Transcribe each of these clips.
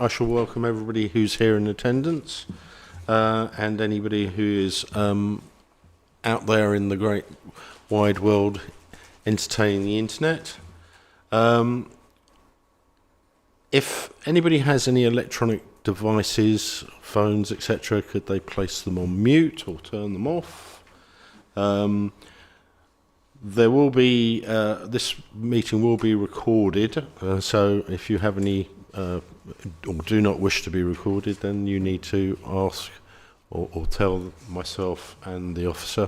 I shall welcome everybody who's here in attendance and anybody who is out there in the great wide world entertaining the internet. If anybody has any electronic devices, phones, etc., could they place them on mute or turn them off? There will be, this meeting will be recorded, so if you have any or do not wish to be recorded, then you need to ask or tell myself and the officer.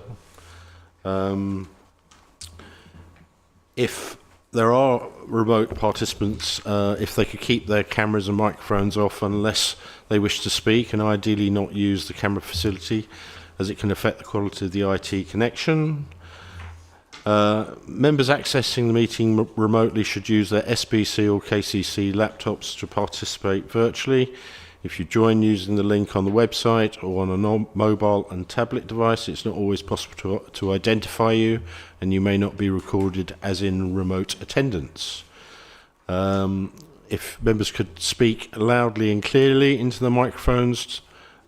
If there are remote participants, if they could keep their cameras and microphones off unless they wish to speak, and ideally not use the camera facility as it can affect the quality of the IT connection. Members accessing the meeting remotely should use their SBC or KCC laptops to participate virtually. If you join using the link on the website or on a mobile and tablet device, it's not always possible to identify you, and you may not be recorded as in remote attendance. If members could speak loudly and clearly into the microphones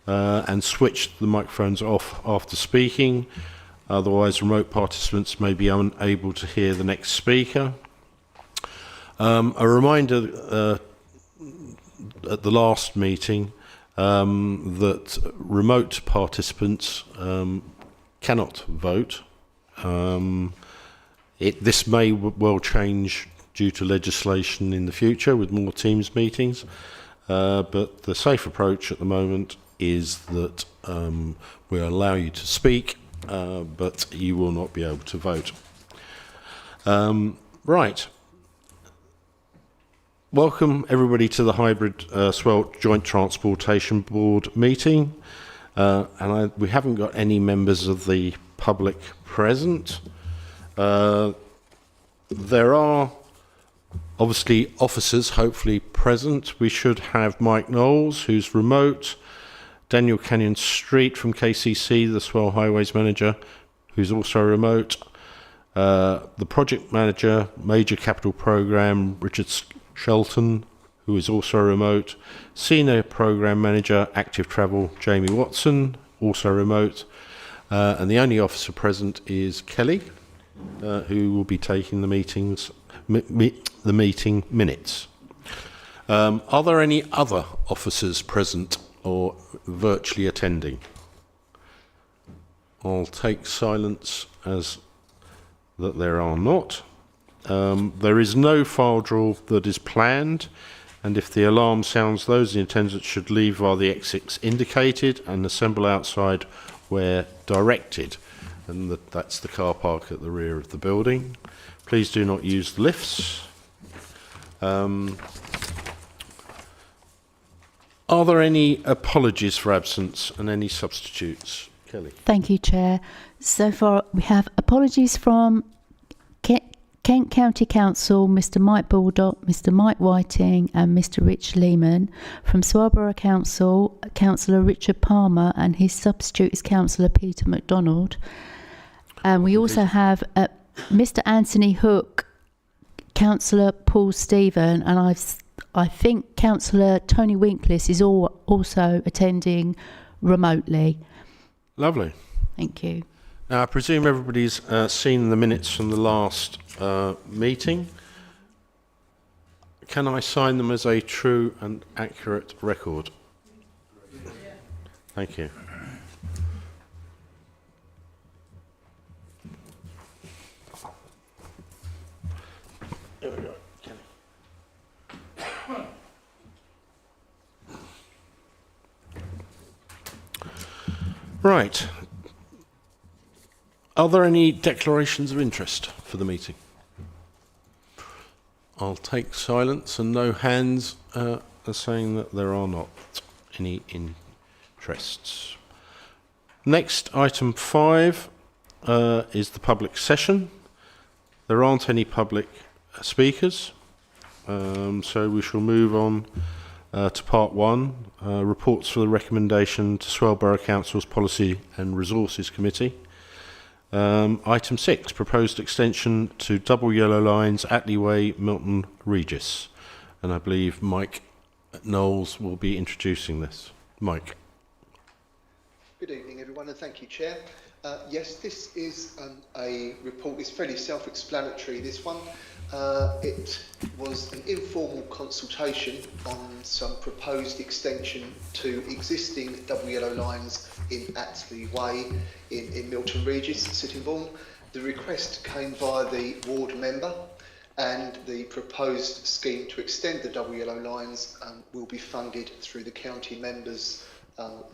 and switch the microphones off after speaking. Otherwise, remote participants may be unable to hear the next speaker. A reminder at the last meeting that remote participants cannot vote. This may well change due to legislation in the future with more Teams meetings, but the safe approach at the moment is that we'll allow you to speak, but you will not be able to vote. Right. Welcome everybody to the hybrid Swale Joint Transportation Board meeting. We haven't got any members of the public present. There are obviously officers hopefully present. We should have Mike Knowles, who's remote, Daniel Canyon Street from KCC, the Swale Highways Manager, who's also remote. The Project Manager, Major Capital Programme, Richard Shelton, who is also remote. Senior Programme Manager, Active Travel, Jamie Watson, also remote. And the only officer present is Kelly, who will be taking the meeting minutes. Are there any other officers present or virtually attending? I'll take silence as that there are not. There is no file draw that is planned, and if the alarm sounds, those in attendance should leave via the exits indicated and assemble outside where directed, and that's the car park at the rear of the building. Please do not use the lifts. Are there any apologies for absence and any substitutes? Kelly. Thank you, Chair. So far, we have apologies from Kent County Council, Mr Mike Baldock, Mr Mike Whiting and Mr Rich Lehman. From Swale Borough Council, Councillor Richard Palmer, and his substitute is Councillor Peter MacDonald. And we also have Mr Anthony Hook, Councillor Paul Stephen, and I think Councillor Tony Winklis is also attending remotely. Lovely. Thank you. Now, I presume everybody's seen the minutes from the last meeting. Can I sign them as a true and accurate record? Thank you. There we go. Right. Are there any declarations of interest for the meeting? I'll take silence, and no hands are saying that there are not any interests. Next, item 5 is the public session. There aren't any public speakers, so we shall move on to part 1, reports for the recommendation to Swale Borough Council's Policy and Resources Committee. Item 6, proposed extension to double yellow lines, Attleigh Way, Milton Regis. And I believe Mike Knowles will be introducing this. Mike. Good evening, everyone, and thank you, Chair. Yes, this is a report. It's fairly self-explanatory, this one. It was an informal consultation on some proposed extension to existing double yellow lines in Atsley Way in Milton Regis, Sittingbourne. The request came via the ward member, and the proposed scheme to extend the double yellow lines will be funded through the county members'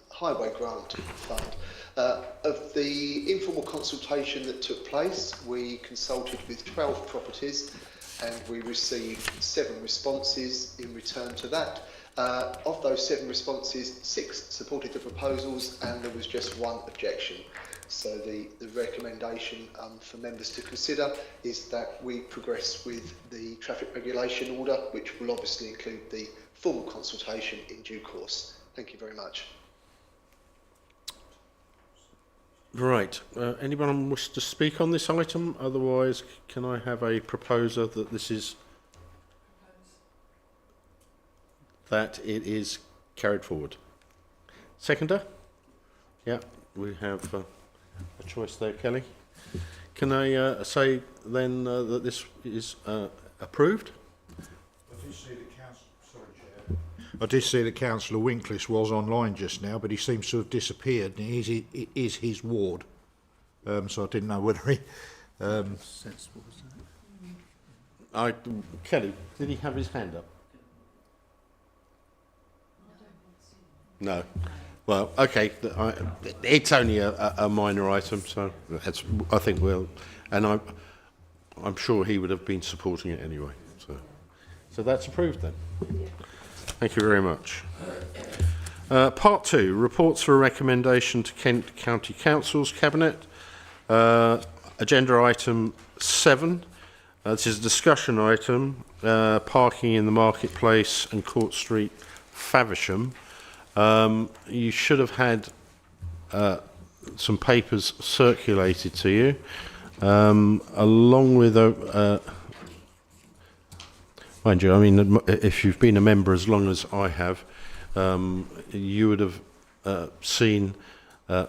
highway grant fund. Of the informal consultation that took place, we consulted with 12 properties and we received 7 responses in return to that. Of those 7 responses, 6 supported the proposals and there was just 1 objection. So the recommendation for members to consider is that we progress with the traffic regulation order, which will obviously include the formal consultation in due course. Thank you very much. Right. Anyone wish to speak on this item? Otherwise, can I have a proposer that this is that it is carried forward? Seconder? Yeah, we have a choice there, Kelly. Can I say then that this is approved? I did see that Councillor Winklish was online just now, but he seems to have disappeared. It is his ward, so I didn't know whether he. Kelly, did he have his hand up? No. Well, okay. It's only a minor item, so I think we'll, and I'm sure he would have been supporting it anyway. So that's approved then. Thank you very much. Part 2, reports for recommendation to Kent County Council's Cabinet. Agenda item 7. This is a discussion item, parking in the Marketplace and Court Street, Faversham. You should have had some papers circulated to you, along with mind you, I mean, if you've been a member as long as I have, you would have seen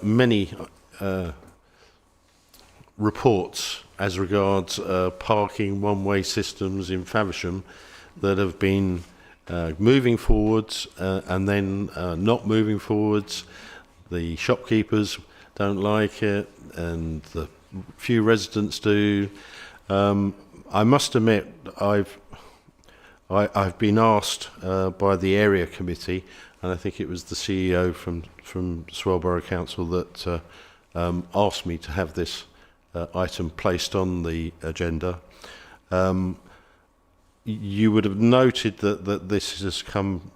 many reports as regards parking one-way systems in Faversham that have been moving forwards and then not moving forwards. The shopkeepers don't like it and the few residents do. I must admit, I've been asked by the area committee, and I think it was the CEO from Swale Borough Council that asked me to have this item placed on the agenda. You would have noted that this has come,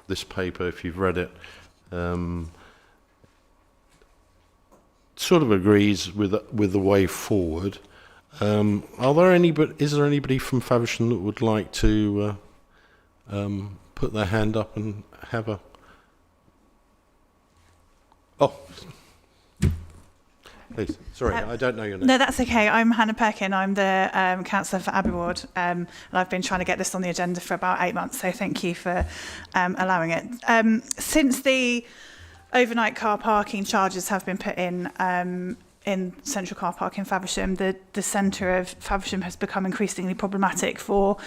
this paper, if you've read it, sort of agrees with the way forward. Is there anybody from Faversham that would like to put their hand up and have a? Oh, please. Sorry, I don't know your name. No, that's okay. I'm Hannah Perkin. I'm the councillor for Abbey Ward, and I've been trying to get this on the agenda for about 8 months. So thank you for allowing it. Since the overnight car parking charges have been put in Central Car Park in Faversham, the centre of Faversham has become increasingly problematic for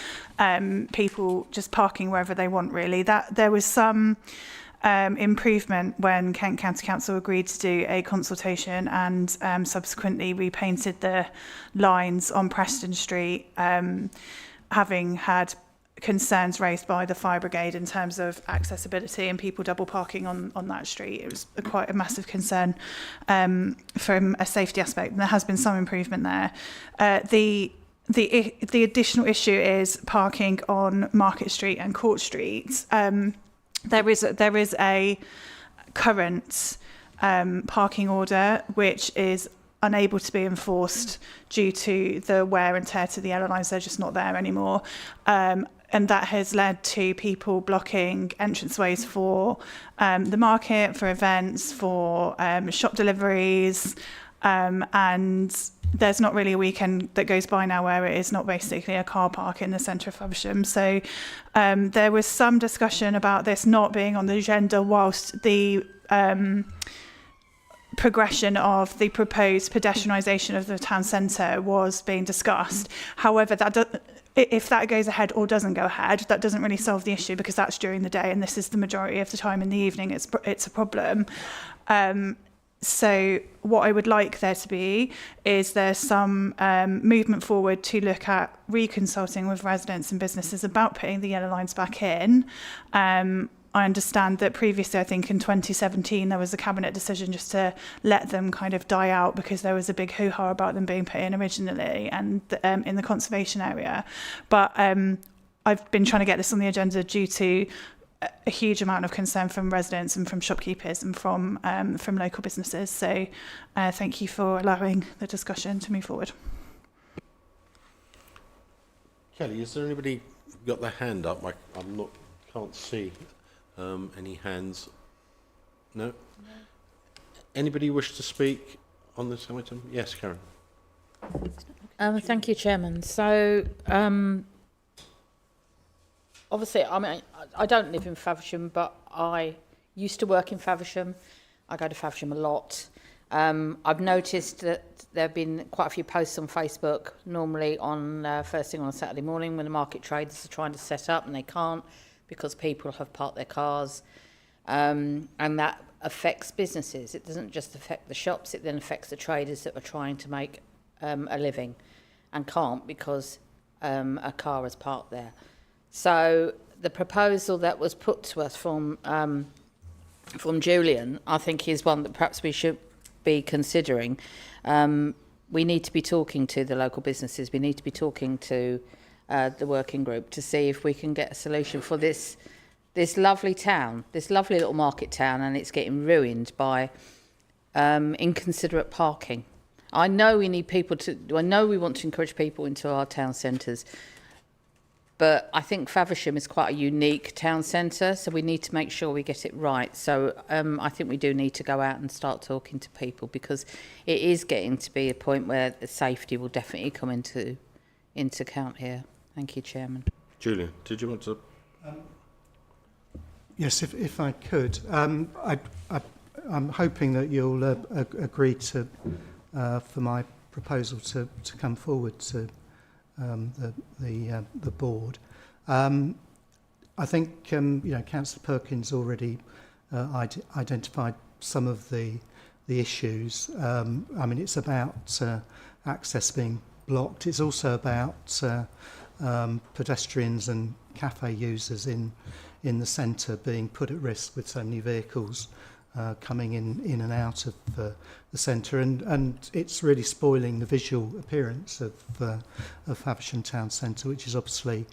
people just parking wherever they want, really. That there was some improvement when Kent County Council agreed to do a consultation and subsequently repainted the lines on Preston Street, having had concerns raised by the fire brigade in terms of accessibility and people double parking on that street. It was quite a massive concern from a safety aspect, and there has been some improvement there. The additional issue is parking on Market Street and Court Street. There is a current parking order which is unable to be enforced due to the wear and tear to the yellow lines. They're just not there anymore. And that has led to people blocking entranceways for the market, for events, for shop deliveries, and there's not really a weekend that goes by now where it is not basically a car park in the centre of Faversham. So there was some discussion about this not being on the agenda whilst the progression of the proposed pedestrianisation of the town centre was being discussed. However, if that goes ahead or doesn't go ahead, that doesn't really solve the issue, because that's during the day and this is the majority of the time in the evening it's a problem. So what I would like there to be is there's some movement forward to look at reconsulting with residents and businesses about putting the yellow lines back in. I understand that previously, I think in 2017, there was a cabinet decision just to let them kind of die out because there was a big hoo-ha about them being put in originally and in the conservation area. But I've been trying to get this on the agenda due to a huge amount of concern from residents and from shopkeepers and from local businesses. So thank you for allowing the discussion to move forward. Kelly, is there anybody got their hand up? Can't see any hands. No? Anybody wish to speak on this item? Yes, Karen. Thank you, Chairman. So, obviously, I mean, I don't live in Faversham, but I used to work in Faversham. I go to Faversham a lot. I've noticed that there have been quite a few posts on Facebook, normally on first thing on a Saturday morning when the market traders are trying to set up and they can't because people have parked their cars, and that affects businesses. It doesn't just affect the shops, it then affects the traders that are trying to make a living and can't because a car is parked there. So the proposal that was put to us from Julian, I think, is one that perhaps we should be considering. We need to be talking to the local businesses. We need to be talking to the working group to see if we can get a solution for this lovely town, this lovely little market town, and it's getting ruined by inconsiderate parking. I know we need people to. I know we want to encourage people into our town centres. But I think Faversham is quite a unique town centre, so we need to make sure we get it right. So I think we do need to go out and start talking to people, because it is getting to be a point where the safety will definitely come into account here. Thank you, Chairman. Julian, did you want to? Yes, if I could. I'm hoping that you'll agree to for my proposal to come forward to the board. I think Councillor Perkins already identified some of the issues. I mean, it's about access being blocked. It's also about pedestrians and cafe users in the centre being put at risk with so many vehicles coming in and out of the centre, and it's really spoiling the visual appearance of Faversham Town Centre, which is obviously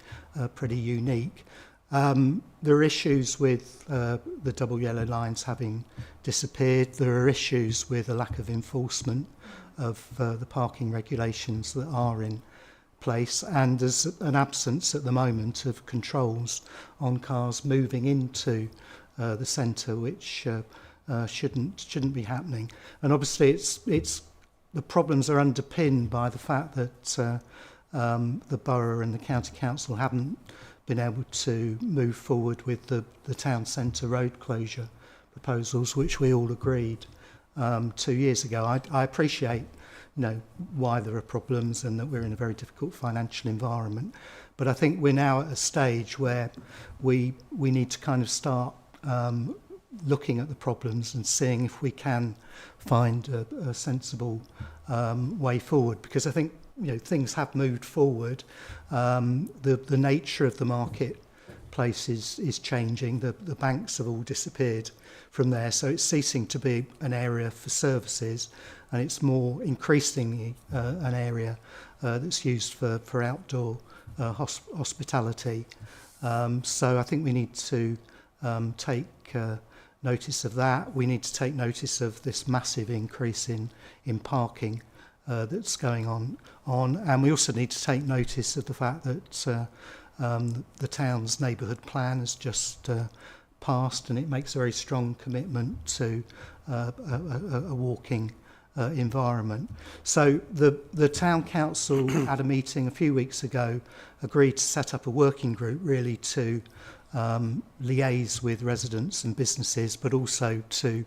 pretty unique. There are issues with the double yellow lines having disappeared. There are issues with a lack of enforcement of the parking regulations that are in place, and there's an absence at the moment of controls on cars moving into the centre, which shouldn't be happening. And obviously it's the problems are underpinned by the fact that the borough and the county council haven't been able to move forward with the town centre road closure proposals, which we all agreed 2 years ago. I appreciate why there are problems and that we're in a very difficult financial environment, but I think we're now at a stage where we need to kind of start looking at the problems and seeing if we can find a sensible way forward, because I think things have moved forward. The nature of the marketplace is changing. The banks have all disappeared from there, so it's ceasing to be an area for services, and it's more increasingly an area that's used for outdoor hospitality. So I think we need to take notice of that. We need to take notice of this massive increase in parking that's going on, and we also need to take notice of the fact that the town's neighbourhood plan has just passed, and it makes a very strong commitment to a walking environment. So the town council at a meeting a few weeks ago agreed to set up a working group really to liaise with residents and businesses, but also to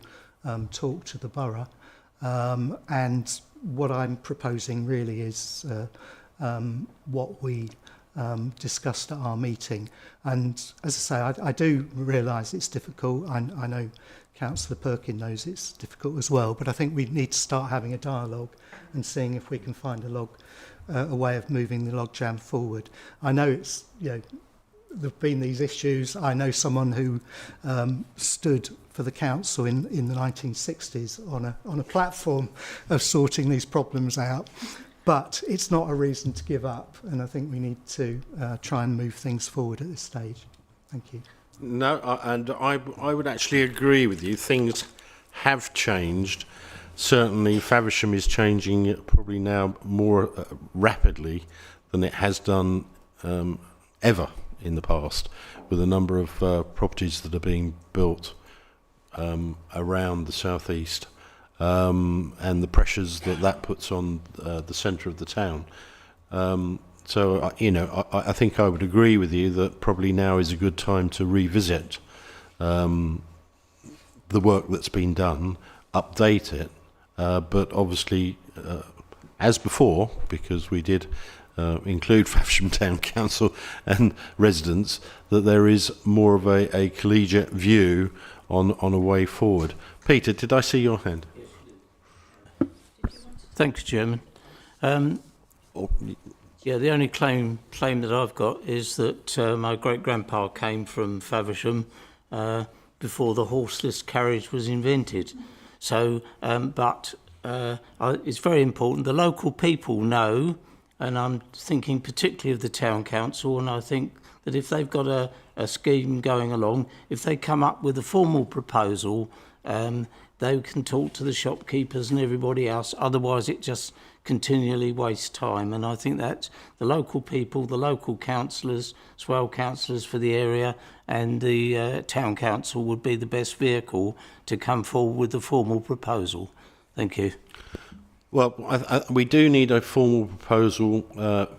talk to the borough. And what I'm proposing really is what we discussed at our meeting. And as I say, I do realise it's difficult. I know Councillor Perkin knows it's difficult as well, but I think we need to start having a dialogue and seeing if we can find a way of moving the logjam forward. I know it's, you know, there've been these issues. I know someone who stood for the council in the 1960s on a platform of sorting these problems out. But it's not a reason to give up, and I think we need to try and move things forward at this stage. Thank you. No, and I would actually agree with you. Things have changed. Certainly, Faversham is changing probably now more rapidly than it has done ever in the past, with a number of properties that are being built around the southeast, and the pressures that puts on the centre of the town. So, you know, I think I would agree with you that probably now is a good time to revisit the work that's been done, update it, but obviously, as before, because we did include Faversham Town Council and residents, that there is more of a collegiate view on a way forward. Peter, did I see your hand? Thanks, Chairman. Yeah, the only claim that I've got is that my great-grandpa came from Faversham before the horseless carriage was invented. So, it's very important. The local people know, and I'm thinking particularly of the town council, and I think that if they've got a scheme going along, if they come up with a formal proposal, they can talk to the shopkeepers and everybody else. Otherwise, it just continually wastes time. And I think that the local people, the local councillors, Swale councillors for the area, and the town council would be the best vehicle to come forward with a formal proposal. Thank you. Well, we do need a formal proposal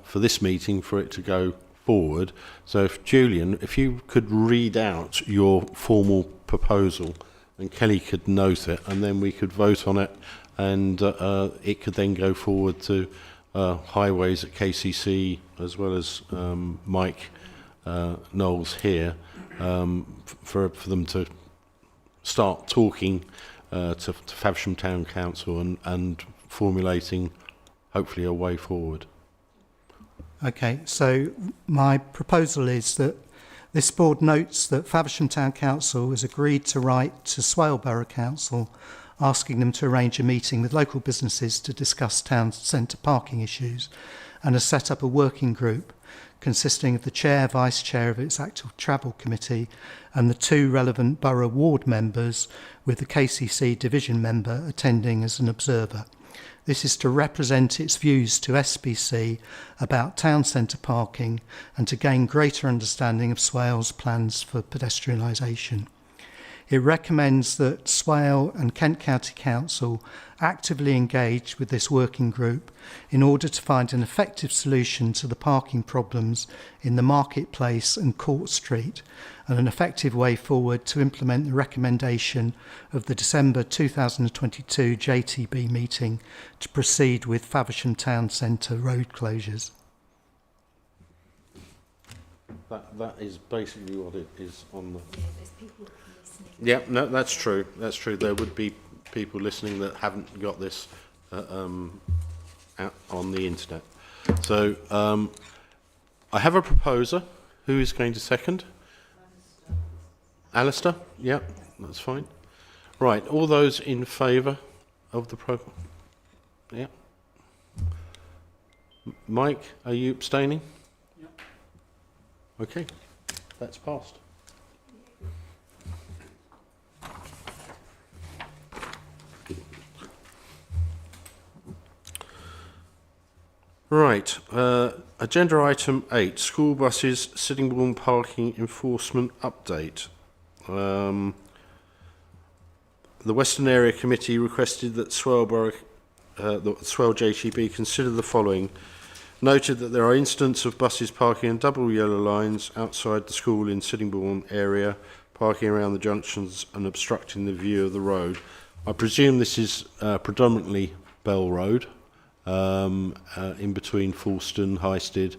for this meeting for it to go forward. So, Julian, if you could read out your formal proposal, and Kelly could note it, and then we could vote on it, and it could then go forward to highways at KCC, as well as Mike Knowles here, for them to start talking to Faversham Town Council and formulating, hopefully, a way forward. Okay, so my proposal is that this board notes that Faversham Town Council has agreed to write to Swale Borough Council asking them to arrange a meeting with local businesses to discuss town centre parking issues, and has set up a working group consisting of the chair, vice chair of its active travel committee, and the two relevant borough ward members, with the KCC division member attending as an observer. This is to represent its views to SBC about town centre parking and to gain greater understanding of Swale's plans for pedestrianisation. It recommends that Swale and Kent County Council actively engage with this working group in order to find an effective solution to the parking problems in the Marketplace and Court Street, and an effective way forward to implement the recommendation of the December 2022 JTB meeting to proceed with Faversham Town Centre road closures. That is basically what it is on the... Yeah, no, that's true. That's true. There would be people listening that haven't got this out on the internet. So I have a proposer. Who is going to second? Alistair? Yeah, that's fine. Right, all those in favour of the proposal? Yeah. Mike, are you abstaining? Yeah. Okay, that's passed. Right, agenda item 8, school buses, Sittingbourne parking enforcement update. The Western Area Committee requested that Swale Borough the Swale JTB consider the following. Noted that there are instances of buses parking in double yellow lines outside the school in Sittingbourne area, parking around the junctions and obstructing the view of the road. I presume this is predominantly Bell Road, in between Falston, Highstead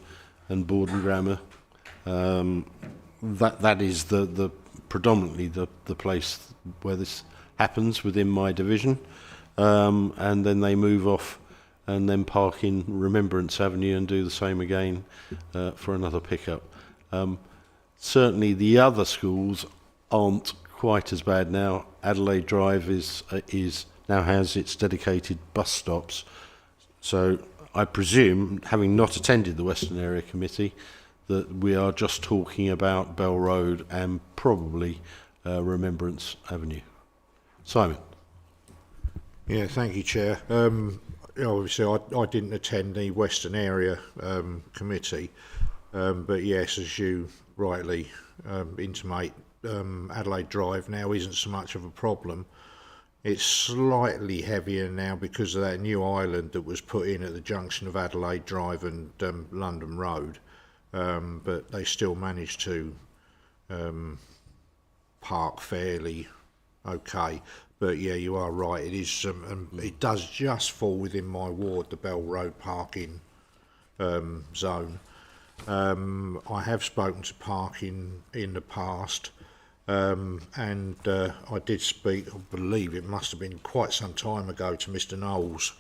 and Borden Grammar. That is the predominantly the place where this happens within my division. And then they move off and then park in Remembrance Avenue and do the same again for another pickup. Certainly the other schools aren't quite as bad now. Adelaide Drive is now has its dedicated bus stops. So I presume, having not attended the Western Area Committee, that we are just talking about Bell Road and probably Remembrance Avenue. Simon. Yeah, thank you, Chair. Obviously, I didn't attend the Western Area Committee, but yes, as you rightly intimate, Adelaide Drive now isn't so much of a problem. It's slightly heavier now because of that new island that was put in at the junction of Adelaide Drive and London Road, but they still managed to park fairly okay. But yeah, you are right. It is. It does just fall within my ward, the Bell Road parking zone. I have spoken to parking in the past, and I did speak. I believe it must have been quite some time ago to Mr. Knowles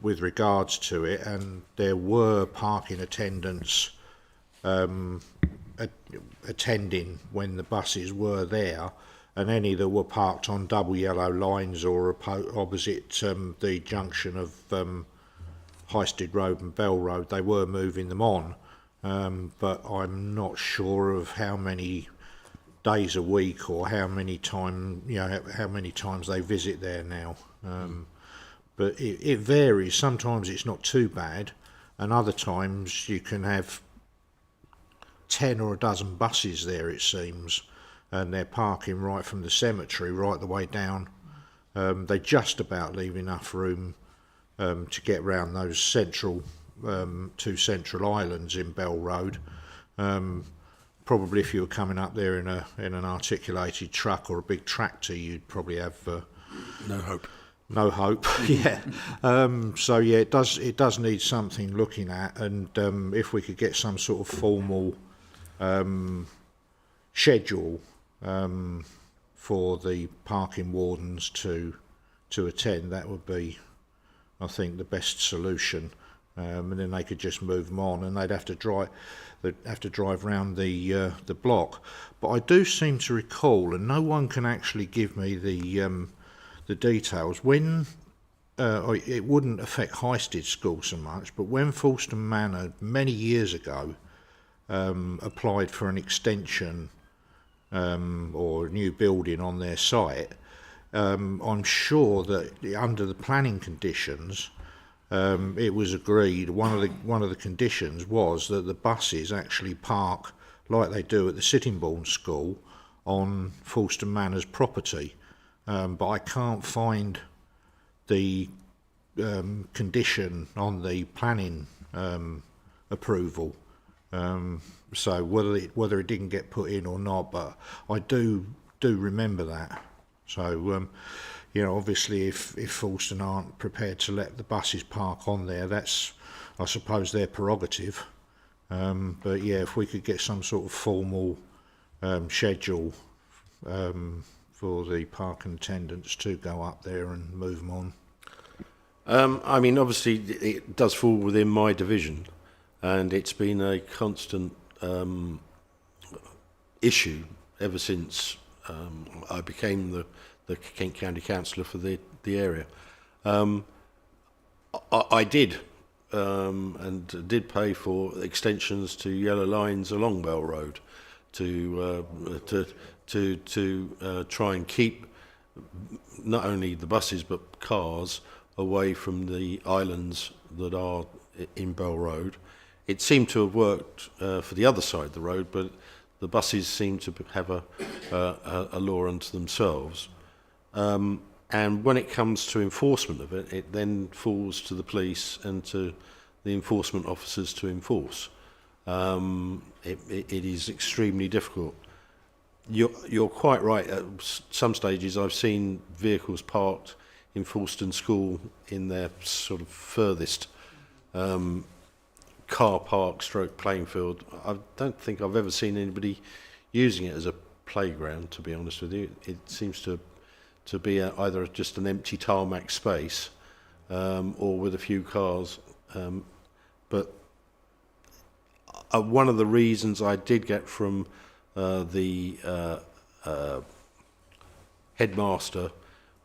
with regards to it, and there were parking attendants attending when the buses were there. And any that were parked on double yellow lines or opposite the junction of Highstead Road and Bell Road, they were moving them on. But I'm not sure of how many days a week or how many times they visit there now. But it varies. Sometimes it's not too bad, and other times you can have 10 or a dozen buses there, it seems. And they're parking right from the cemetery right the way down. They just about leave enough room to get round those two central islands in Bell Road. Probably if you were coming up there in an articulated truck or a big tractor, you'd probably have no hope. No hope. Yeah. So yeah, it does need something looking at, and if we could get some sort of formal schedule for the parking wardens to attend, that would be, I think, the best solution. And then they could just move them on, and they'd have to drive round the block. But I do seem to recall, and no one can actually give me the details, when it wouldn't affect Highstead School so much, but when Falston Manor many years ago applied for an extension or a new building on their site, I'm sure that under the planning conditions, it was agreed. One of the conditions was that the buses actually park like they do at the Sittingbourne School on Falston Manor's property, but I can't find the condition on the planning approval. So whether it didn't get put in or not, but I do remember that. So obviously if Falston aren't prepared to let the buses park on there, that's, I suppose, their prerogative. But yeah, if we could get some sort of formal schedule for the parking attendants to go up there and move them on. I mean, obviously it does fall within my division, and it's been a constant issue ever since I became the Kent County Councillor for the area. I did and did pay for extensions to yellow lines along Bell Road to try and keep not only the buses but cars away from the islands that are in Bell Road. It seemed to have worked for the other side of the road, but the buses seem to have a law unto themselves. and when it comes to enforcement of it, it then falls to the police and to the enforcement officers to enforce. It is extremely difficult. You're quite right. At some stages, I've seen vehicles parked in Folkestone School in their sort of furthest car park stroke playing field. I don't think I've ever seen anybody using it as a playground, to be honest with you. It seems to be either just an empty tarmac space or with a few cars. But one of the reasons I did get from the headmaster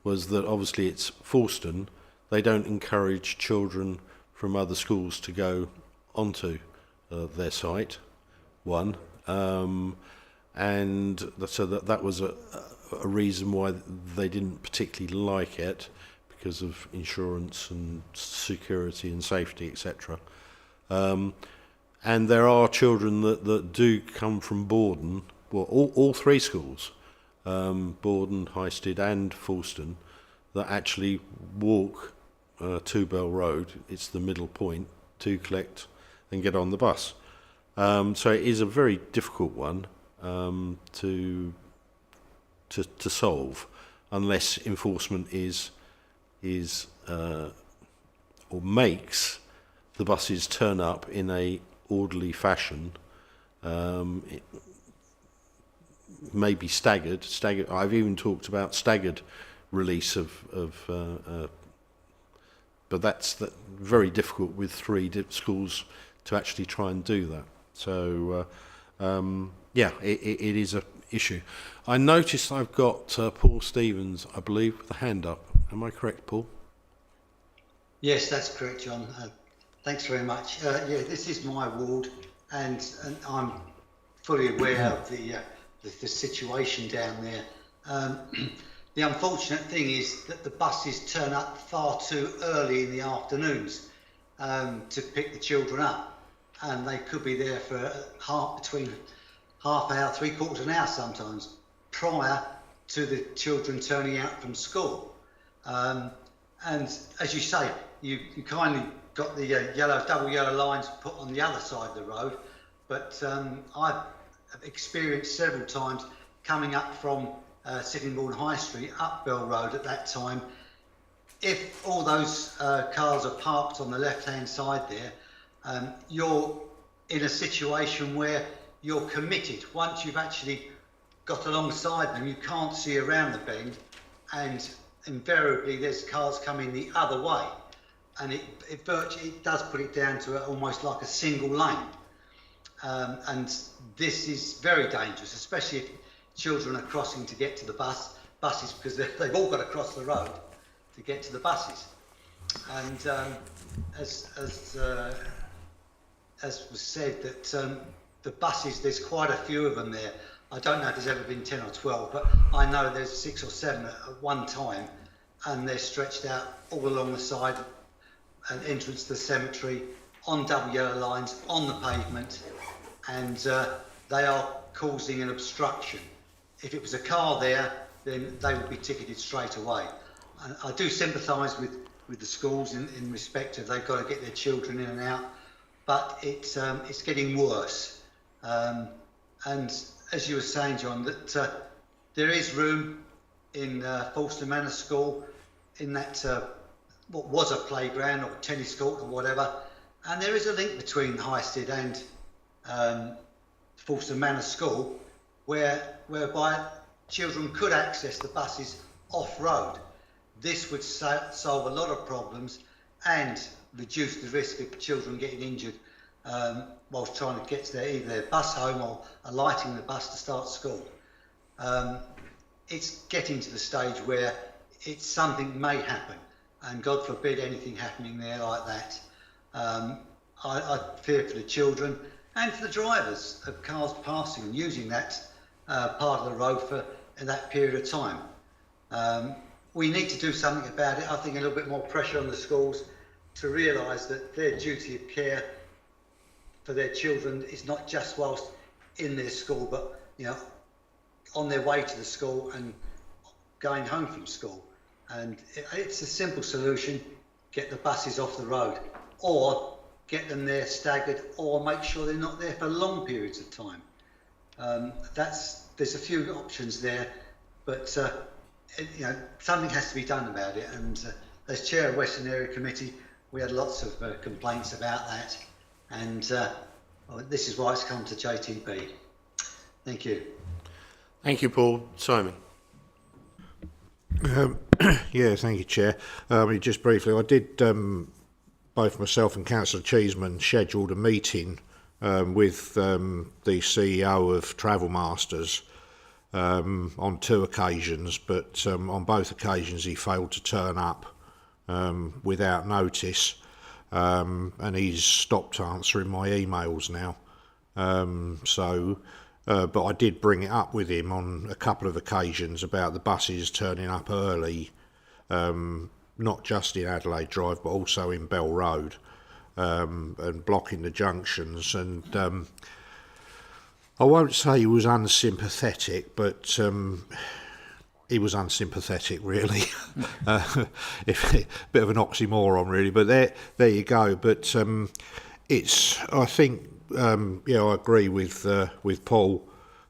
was that obviously it's Folkestone. They don't encourage children from other schools to go onto their site, one. And so that was a reason why they didn't particularly like it, because of insurance and security and safety, etc. And there are children that do come from Borden, well, all three schools, Borden, Highstead and Folkestone, that actually walk to Bell Road. It's the middle point to collect and get on the bus. So it is a very difficult one to solve, unless enforcement is or makes the buses turn up in a orderly fashion. It may be staggered. I've even talked about staggered release but that's very difficult with three schools to actually try and do that. So yeah, it is a issue. I noticed I've got Paul Stevens, I believe, with a hand up. Am I correct, Paul? Yes, that's correct, John. Thanks very much. Yeah, this is my ward, and I'm fully aware of the situation down there. The unfortunate thing is that the buses turn up far too early in the afternoons to pick the children up, and they could be there for between half hour, 3/4 of an hour sometimes, prior to the children turning out from school. And as you say, you kindly got the double yellow lines put on the other side of the road, but I've experienced several times coming up from Sittingbourne High Street up Bell Road at that time. If all those cars are parked on the left-hand side there, you're in a situation where you're committed. Once you've actually got alongside them, you can't see around the bend, and invariably there's cars coming the other way, and it does put it down to almost like a single lane. And this is very dangerous, especially if children are crossing to get to the buses, because they've all got to cross the road to get to the buses. And as was said, that the buses, there's quite a few of them there. I don't know if there's ever been 10 or 12, but I know there's 6 or 7 at one time, and they're stretched out all along the side and entrance to the cemetery, on double yellow lines, on the pavement, and they are causing an obstruction. If it was a car there, then they would be ticketed straight away. And I do sympathise with the schools in respect of they've got to get their children in and out, but it's getting worse. And as you were saying, John, that there is room in Folkestone Manor School, in that what was a playground or tennis court or whatever, and there is a link between Highstead and Folkestone Manor School, whereby children could access the buses off-road. This would solve a lot of problems and reduce the risk of children getting injured whilst trying to get to either their bus home or alighting the bus to start school. It's getting to the stage where something may happen, and God forbid anything happening there like that. I fear for the children and for the drivers of cars passing and using that part of the road for that period of time. We need to do something about it. I think a little bit more pressure on the schools to realise that their duty of care for their children is not just whilst in their school, but on their way to the school and going home from school. And it's a simple solution: get the buses off the road, or get them there staggered, or make sure they're not there for long periods of time. There's a few options there, but something has to be done about it. And as chair of Western Area Committee, we had lots of complaints about that, and this is why it's come to JTB. Thank you. Thank you, Paul. Simon. Yeah, thank you, Chair. Just briefly, I did, both myself and Councillor Cheeseman scheduled a meeting with the CEO of Travel Masters on 2 occasions, but on both occasions he failed to turn up without notice, and he's stopped answering my emails now. But I did bring it up with him on a couple of occasions about the buses turning up early, not just in Adelaide Drive but also in Bell Road, and blocking the junctions. And I won't say he was unsympathetic, but he was unsympathetic, really. A bit of an oxymoron, really. But there you go. But I think. I agree with Paul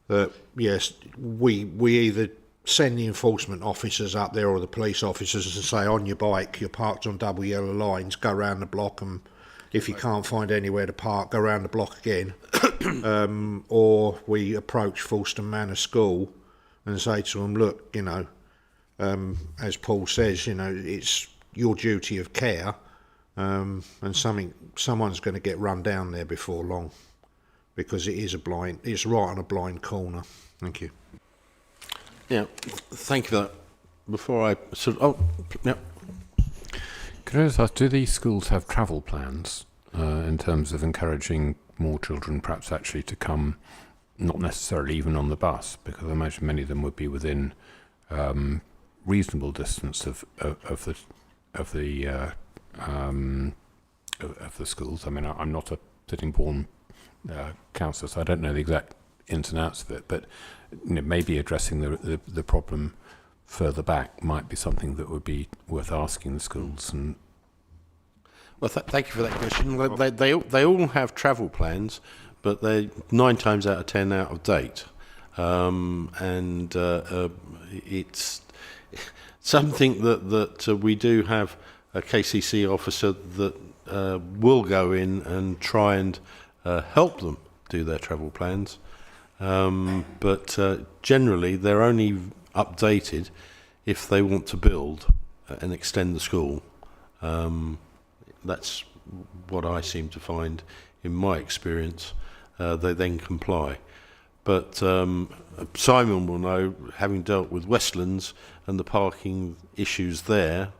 that yes, we either send the enforcement officers up there or the police officers and say, on your bike, you're parked on double yellow lines, go round the block, and if you can't find anywhere to park, go round the block again. Or we approach Falston Manor School and say to them, look, as Paul says, it's your duty of care. And someone's going to get run down there before long, because it's right on a blind corner. Thank you. Yeah, thank you for that. Before I yeah. Could I just ask, do these schools have travel plans in terms of encouraging more children perhaps actually to come, not necessarily even on the bus, because I imagine many of them would be within reasonable distance of the schools. I mean, I'm not a Sittingbourne councillor, so I don't know the exact ins and outs of it, but maybe addressing the problem further back might be something that would be worth asking the schools. And well, thank you for that question. They all have travel plans, but they're 9 times out of 10 out of date, and it's something that we do have a KCC officer that will go in and try and help them do their travel plans, but generally they're only updated if they want to build and extend the school. That's what I seem to find in my experience. They then comply. But Simon will know, having dealt with Westlands and the parking issues there,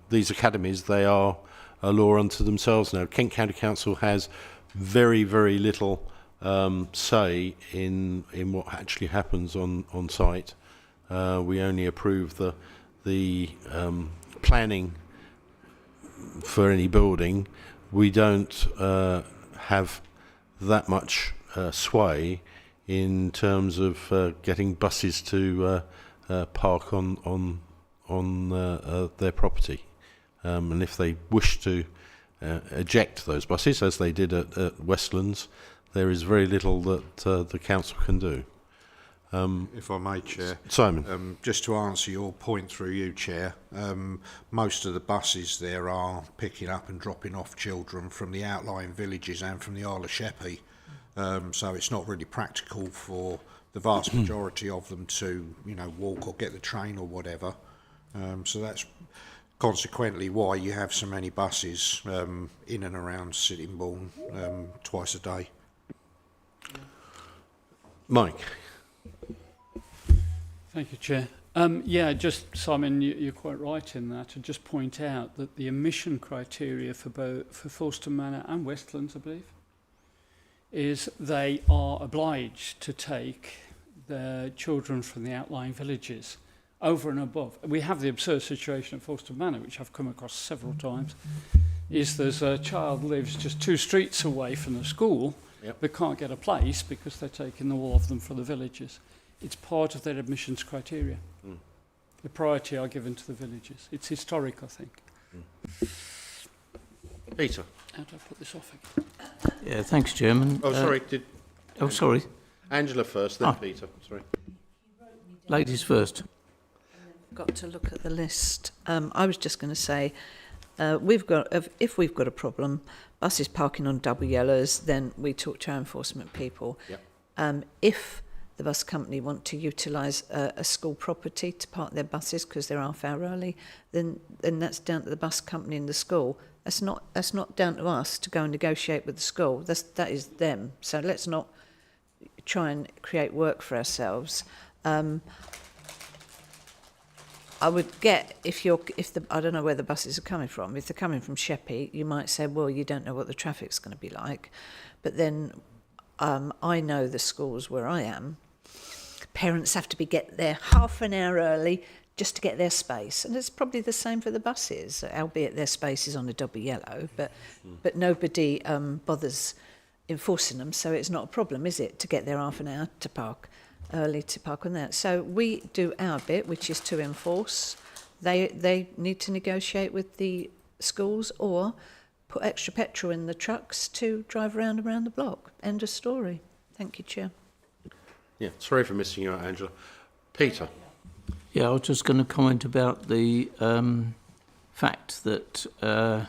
these academies, they are a law unto themselves now. Kent County Council has very, very little say in what actually happens on site. We only approve the planning for any building. We don't have that much sway in terms of getting buses to park on their property, and if they wish to eject those buses, as they did at Westlands, there is very little that the council can do. If I may, Chair. Simon. Just to answer your point through you, Chair, most of the buses there are picking up and dropping off children from the outlying villages and from the Isle of Sheppey, so it's not really practical for the vast majority of them to, walk or get the train or whatever. So that's consequently why you have so many buses in and around Sittingbourne twice a day. Mike. Thank you, Chair. Just Simon, you're quite right in that. To just point out that the emission criteria for Falston Manor and Westlands, I believe, is they are obliged to take their children from the outlying villages over and above. We have the absurd situation at Falston Manor, which I've come across several times, is there's a child lives just 2 streets away from the school, but can't get a place because they're taking all of them from the villages. It's part of their admissions criteria. The priority are given to the villages. It's historic, I think. Peter. How do I put this off again? Yeah, thanks, Chairman. Oh, sorry. Sorry. Angela first, then Peter. Sorry. Ladies first. Got to look at the list. I was just going to say, if we've got a problem, buses parking on double yellows, then we talk to our enforcement people. Yep. If the bus company want to utilise a school property to park their buses because they're half hour early, then that's down to the bus company and the school. That's not down to us to go and negotiate with the school. That is them. So let's not try and create work for ourselves. I would get I don't know where the buses are coming from. If they're coming from Sheppey, you might say, well, you don't know what the traffic's going to be like. But then I know the schools where I am. Parents have to get there half an hour early just to get their space, and it's probably the same for the buses, albeit their space is on a double yellow. But nobody bothers enforcing them, so it's not a problem, is it, to get there half an hour to park early to park on that. So we do our bit, which is to enforce. They need to negotiate with the schools or put extra petrol in the trucks to drive around the block. End of story. Thank you, Chair. Yeah, sorry for missing you out, Angela. Peter. Yeah, I was just going to comment about the fact that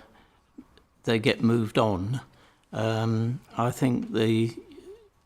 they get moved on. I think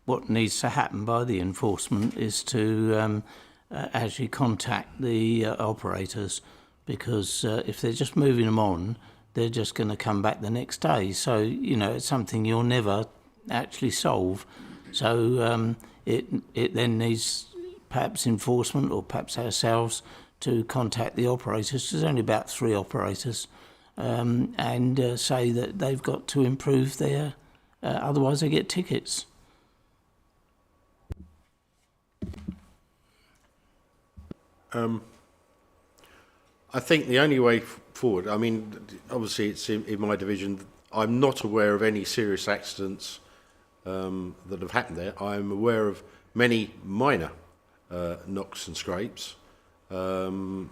what needs to happen by the enforcement is to actually contact the operators, because if they're just moving them on, they're just going to come back the next day. So, it's something you'll never actually solve. So it then needs perhaps enforcement, or perhaps ourselves, to contact the operators. There's only about 3 operators, and say that they've got to improve their, otherwise they get tickets. I think the only way forward, I mean, obviously it's in my division. I'm not aware of any serious accidents that have happened there. I'm aware of many minor knocks and scrapes, but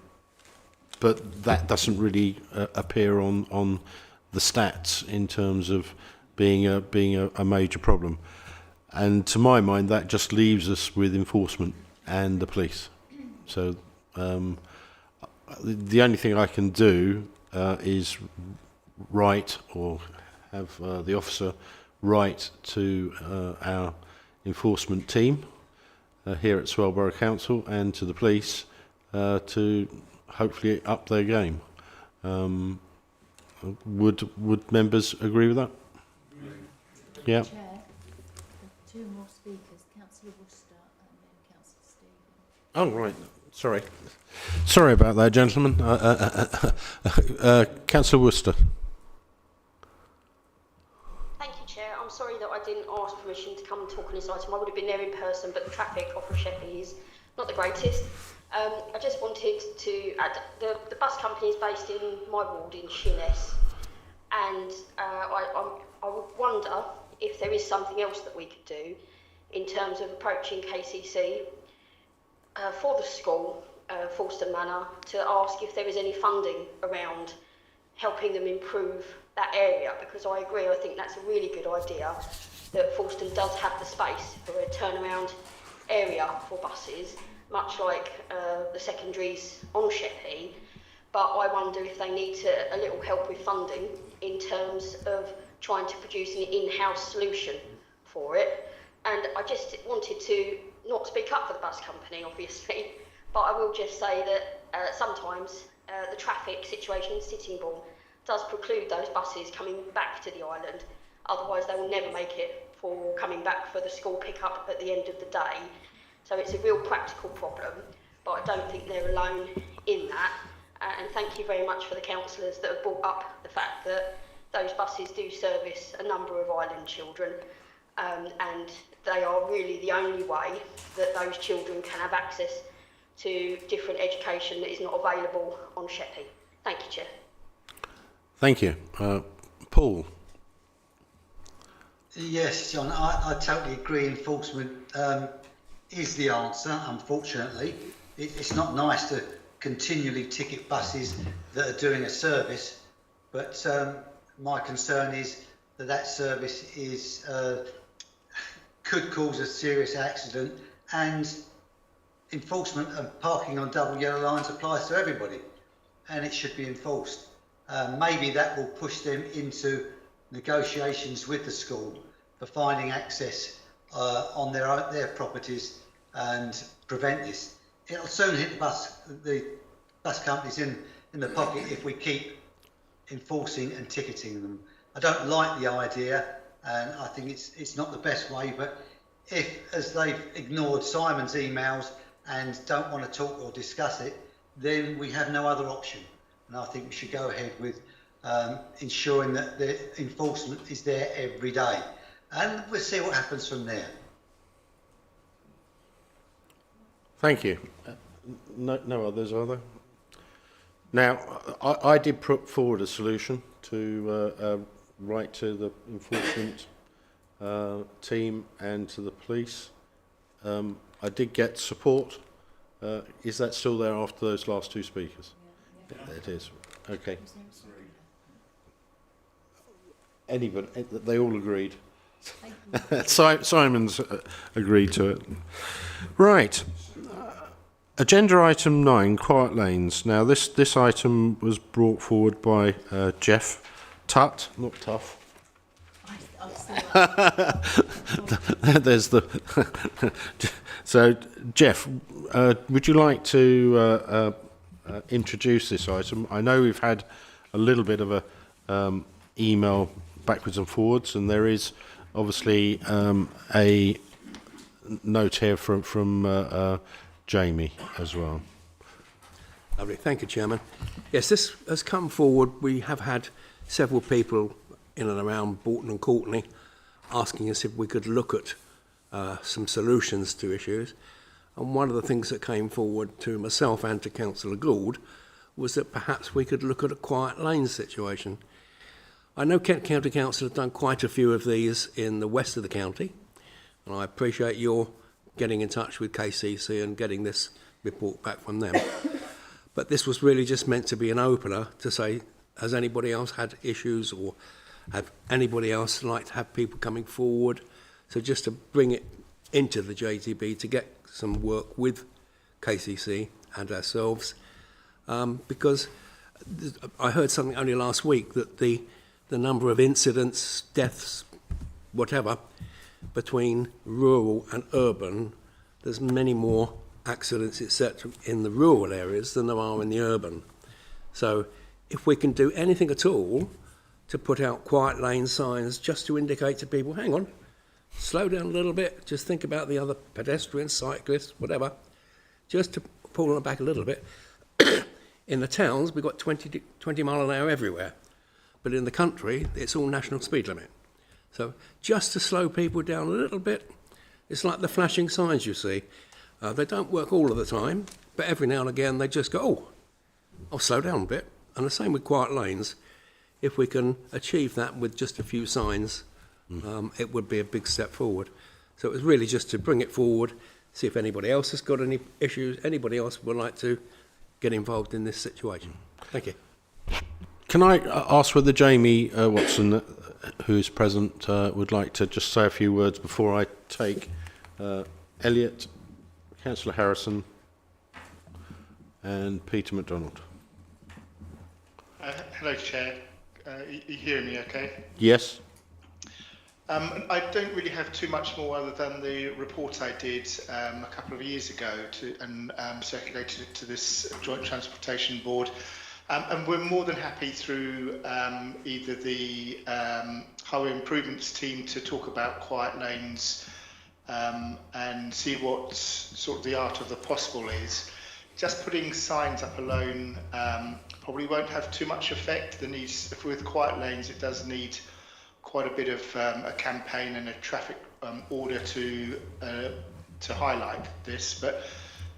that doesn't really appear on the stats in terms of being a major problem. And to my mind, that just leaves us with enforcement and the police. So the only thing I can do is write, or have the officer write to our enforcement team here at Swale Borough Council and to the police to hopefully up their game. Would members agree with that? Yeah. Chair, 2 more speakers, Councillor Worcester and then Councillor Stephen. Oh, right. Sorry about that, gentlemen. Councillor Worcester. Thank you, Chair. I'm sorry that I didn't ask permission to come and talk on this item. I would have been there in person, but the traffic off of Sheppey is not the greatest. I just wanted to add, the bus company is based in my ward in Sheerness, and I would wonder if there is something else that we could do in terms of approaching KCC for the school, Falston Manor, to ask if there is any funding around helping them improve that area, because I agree, I think that's a really good idea that Falston does have the space for a turnaround area for buses, much like the secondaries on Sheppey, but I wonder if they need a little help with funding in terms of trying to produce an in-house solution for it. And I just wanted to not speak up for the bus company, obviously, but I will just say that sometimes the traffic situation in Sittingbourne does preclude those buses coming back to the island. Otherwise, they will never make it for coming back for the school pickup at the end of the day. So it's a real practical problem, but I don't think they're alone in that. And thank you very much for the councillors that have brought up the fact that those buses do service a number of island children, and they are really the only way that those children can have access to different education that is not available on Sheppey. Thank you, Chair. Thank you. Paul. Yes, John, I totally agree. Enforcement is the answer, unfortunately. It's not nice to continually ticket buses that are doing a service, but my concern is that service is could cause a serious accident, and enforcement of parking on double yellow lines applies to everybody, and it should be enforced. Maybe that will push them into negotiations with the school for finding access on their properties and prevent this. It'll soon hit the bus companies in the pocket if we keep enforcing and ticketing them. I don't like the idea, and I think it's not the best way, but if, as they've ignored Simon's emails and don't want to talk or discuss it, then we have no other option. And I think we should go ahead with ensuring that the enforcement is there every day. And we'll see what happens from there. Thank you. No others, are there? Now, I did put forward a solution to write to the enforcement team and to the police. I did get support. Is that still there after those last two speakers? Yeah. It is. Okay. Anybody? They all agreed. Simon's agreed to it. Right. Agenda item 9, quiet lanes. Now, this item was brought forward by Jeff Tutt, not Tough. There's the. So, Jeff, would you like to introduce this item? I know we've had a little bit of a email backwards and forwards, and there is obviously a note here from Jamie as well. Lovely, thank you, Chairman. Yes, this has come forward. We have had several people in and around Bolton and Courtenay asking us if we could look at some solutions to issues. And one of the things that came forward to myself and to Councillor Gould was that perhaps we could look at a quiet lane situation. I know Kent County Council have done quite a few of these in the west of the county, and I appreciate your getting in touch with KCC and getting this report back from them. But this was really just meant to be an opener to say, has anybody else had issues, or have anybody else like to have people coming forward? So just to bring it into the JTB to get some work with KCC and ourselves, because I heard something only last week that the number of incidents, deaths, whatever, between rural and urban, there's many more accidents, etc., in the rural areas than there are in the urban. So if we can do anything at all to put out quiet lane signs just to indicate to people, hang on, slow down a little bit, just think about the other pedestrians, cyclists, whatever, just to pull them back a little bit. In the towns, we've got 20 mile an hour everywhere, but in the country, it's all national speed limit. So just to slow people down a little bit, it's like the flashing signs you see. They don't work all of the time, but every now and again they just go, oh, I'll slow down a bit. And the same with quiet lanes. If we can achieve that with just a few signs, it would be a big step forward. So it was really just to bring it forward, see if anybody else has got any issues, anybody else would like to get involved in this situation. Thank you. Can I ask whether Jamie Watson, who is present, would like to just say a few words before I take Elliot, Councillor Harrison and Peter MacDonald? Hello, Chair. You hear me okay? Yes. I don't really have too much more other than the report I did a couple of years ago and circulated it to this Joint Transportation Board. And we're more than happy through either the Highway Improvements team to talk about quiet lanes and see what sort of the art of the possible is. Just putting signs up alone probably won't have too much effect. If with quiet lanes, it does need quite a bit of a campaign and a traffic order to highlight this. But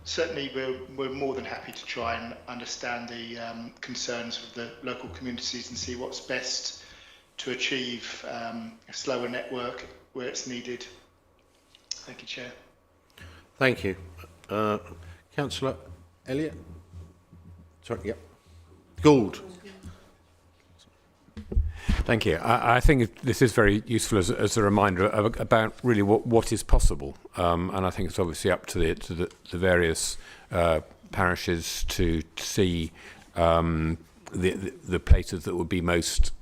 certainly, we're more than happy to try and understand the concerns of the local communities and see what's best to achieve a slower network where it's needed. Thank you, Chair. Thank you. Councillor Elliott? Sorry, yep. Gould. Thank you. I think this is very useful as a reminder about really what is possible, and I think it's obviously up to the various parishes to see the places that would be most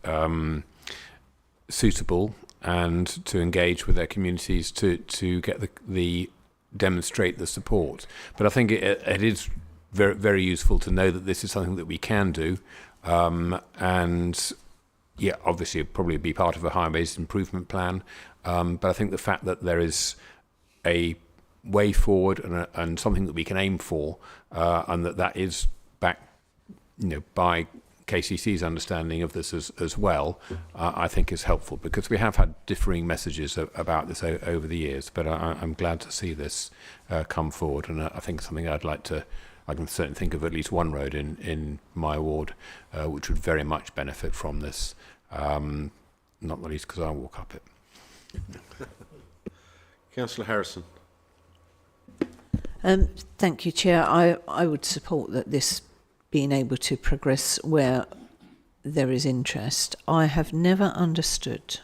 suitable and to engage with their communities to get the demonstrate the support. But I think it is very, very useful to know that this is something that we can do, and yeah, obviously it'd probably be part of a highways improvement plan. But I think the fact that there is a way forward and something that we can aim for, and that is backed, by KCC's understanding of this as well, I think is helpful, because we have had differing messages about this over the years. But I'm glad to see this come forward, and I think something I can certainly think of at least one road in my ward which would very much benefit from this, not the least because I walk up it. Councillor Harrison. Thank you, Chair. I would support that this being able to progress where there is interest. I have never understood,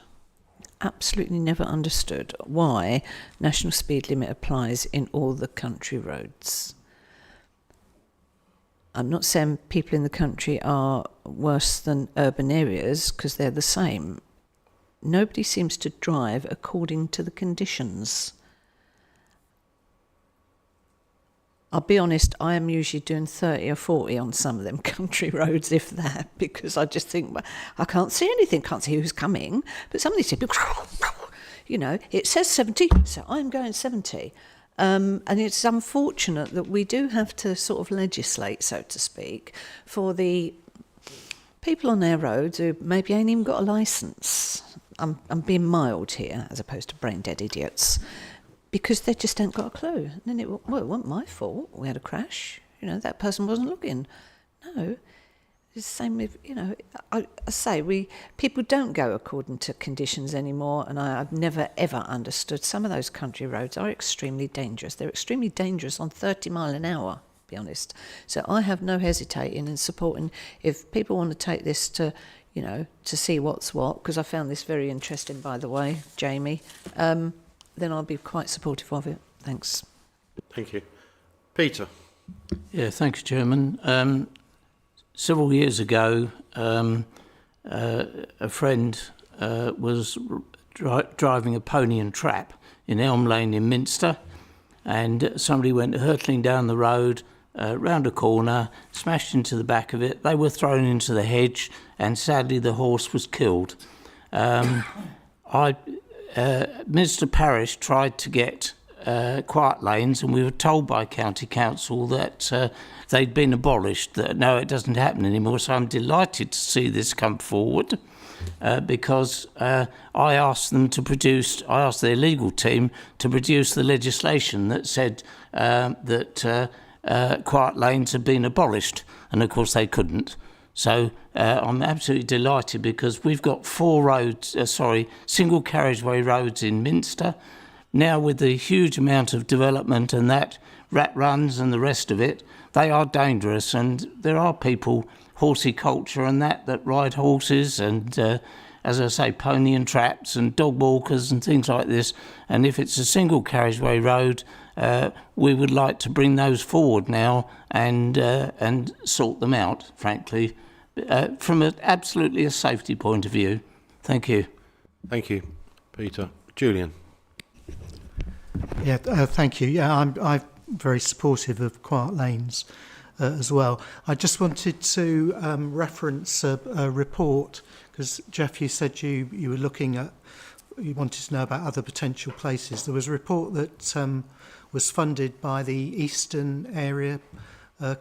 absolutely never understood, why national speed limit applies in all the country roads. I'm not saying people in the country are worse than urban areas, because they're the same. Nobody seems to drive according to the conditions. I'll be honest, I am usually doing 30 or 40 on some of them country roads, if that, because I just think, well, I can't see anything, can't see who's coming, but some of these people, it says 70, so I'm going 70. And it's unfortunate that we do have to sort of legislate, so to speak, for the people on our roads who maybe ain't even got a licence. I'm being mild here, as opposed to brain-dead idiots, because they just ain't got a clue. And then it wasn't my fault. We had a crash. That person wasn't looking. No. It's the same with, I say, people don't go according to conditions anymore, and I've never, ever understood some of those country roads are extremely dangerous. They're extremely dangerous on 30 mile an hour, to be honest. So I have no hesitating in supporting, if people want to take this to, to see what's what, because I found this very interesting, by the way, Jamie, then I'll be quite supportive of it. Thanks. Thank you. Peter. Yeah, thanks, Chairman. Several years ago, a friend was driving a pony and trap in Elm Lane in Minster, and somebody went hurtling down the road, round a corner, smashed into the back of it. They were thrown into the hedge, and sadly the horse was killed. Minster Parish tried to get quiet lanes, and we were told by County Council that they'd been abolished, that no, it doesn't happen anymore. So I'm delighted to see this come forward, because I asked their legal team to produce the legislation that said that quiet lanes had been abolished, and of course they couldn't. So I'm absolutely delighted, because we've got 4 single carriageway roads in Minster. Now, with the huge amount of development and that, rat runs and the rest of it, they are dangerous, and there are people, horticulture and that ride horses, and as I say, pony and traps and dog walkers and things like this. And if it's a single carriageway road, we would like to bring those forward now and sort them out, frankly, from absolutely a safety point of view. Thank you. Thank you, Peter. Julian. Yeah, thank you. Yeah, I'm very supportive of quiet lanes as well. I just wanted to reference a report, because Jeff, you said you were looking at, you wanted to know about other potential places. There was a report that was funded by the Eastern Area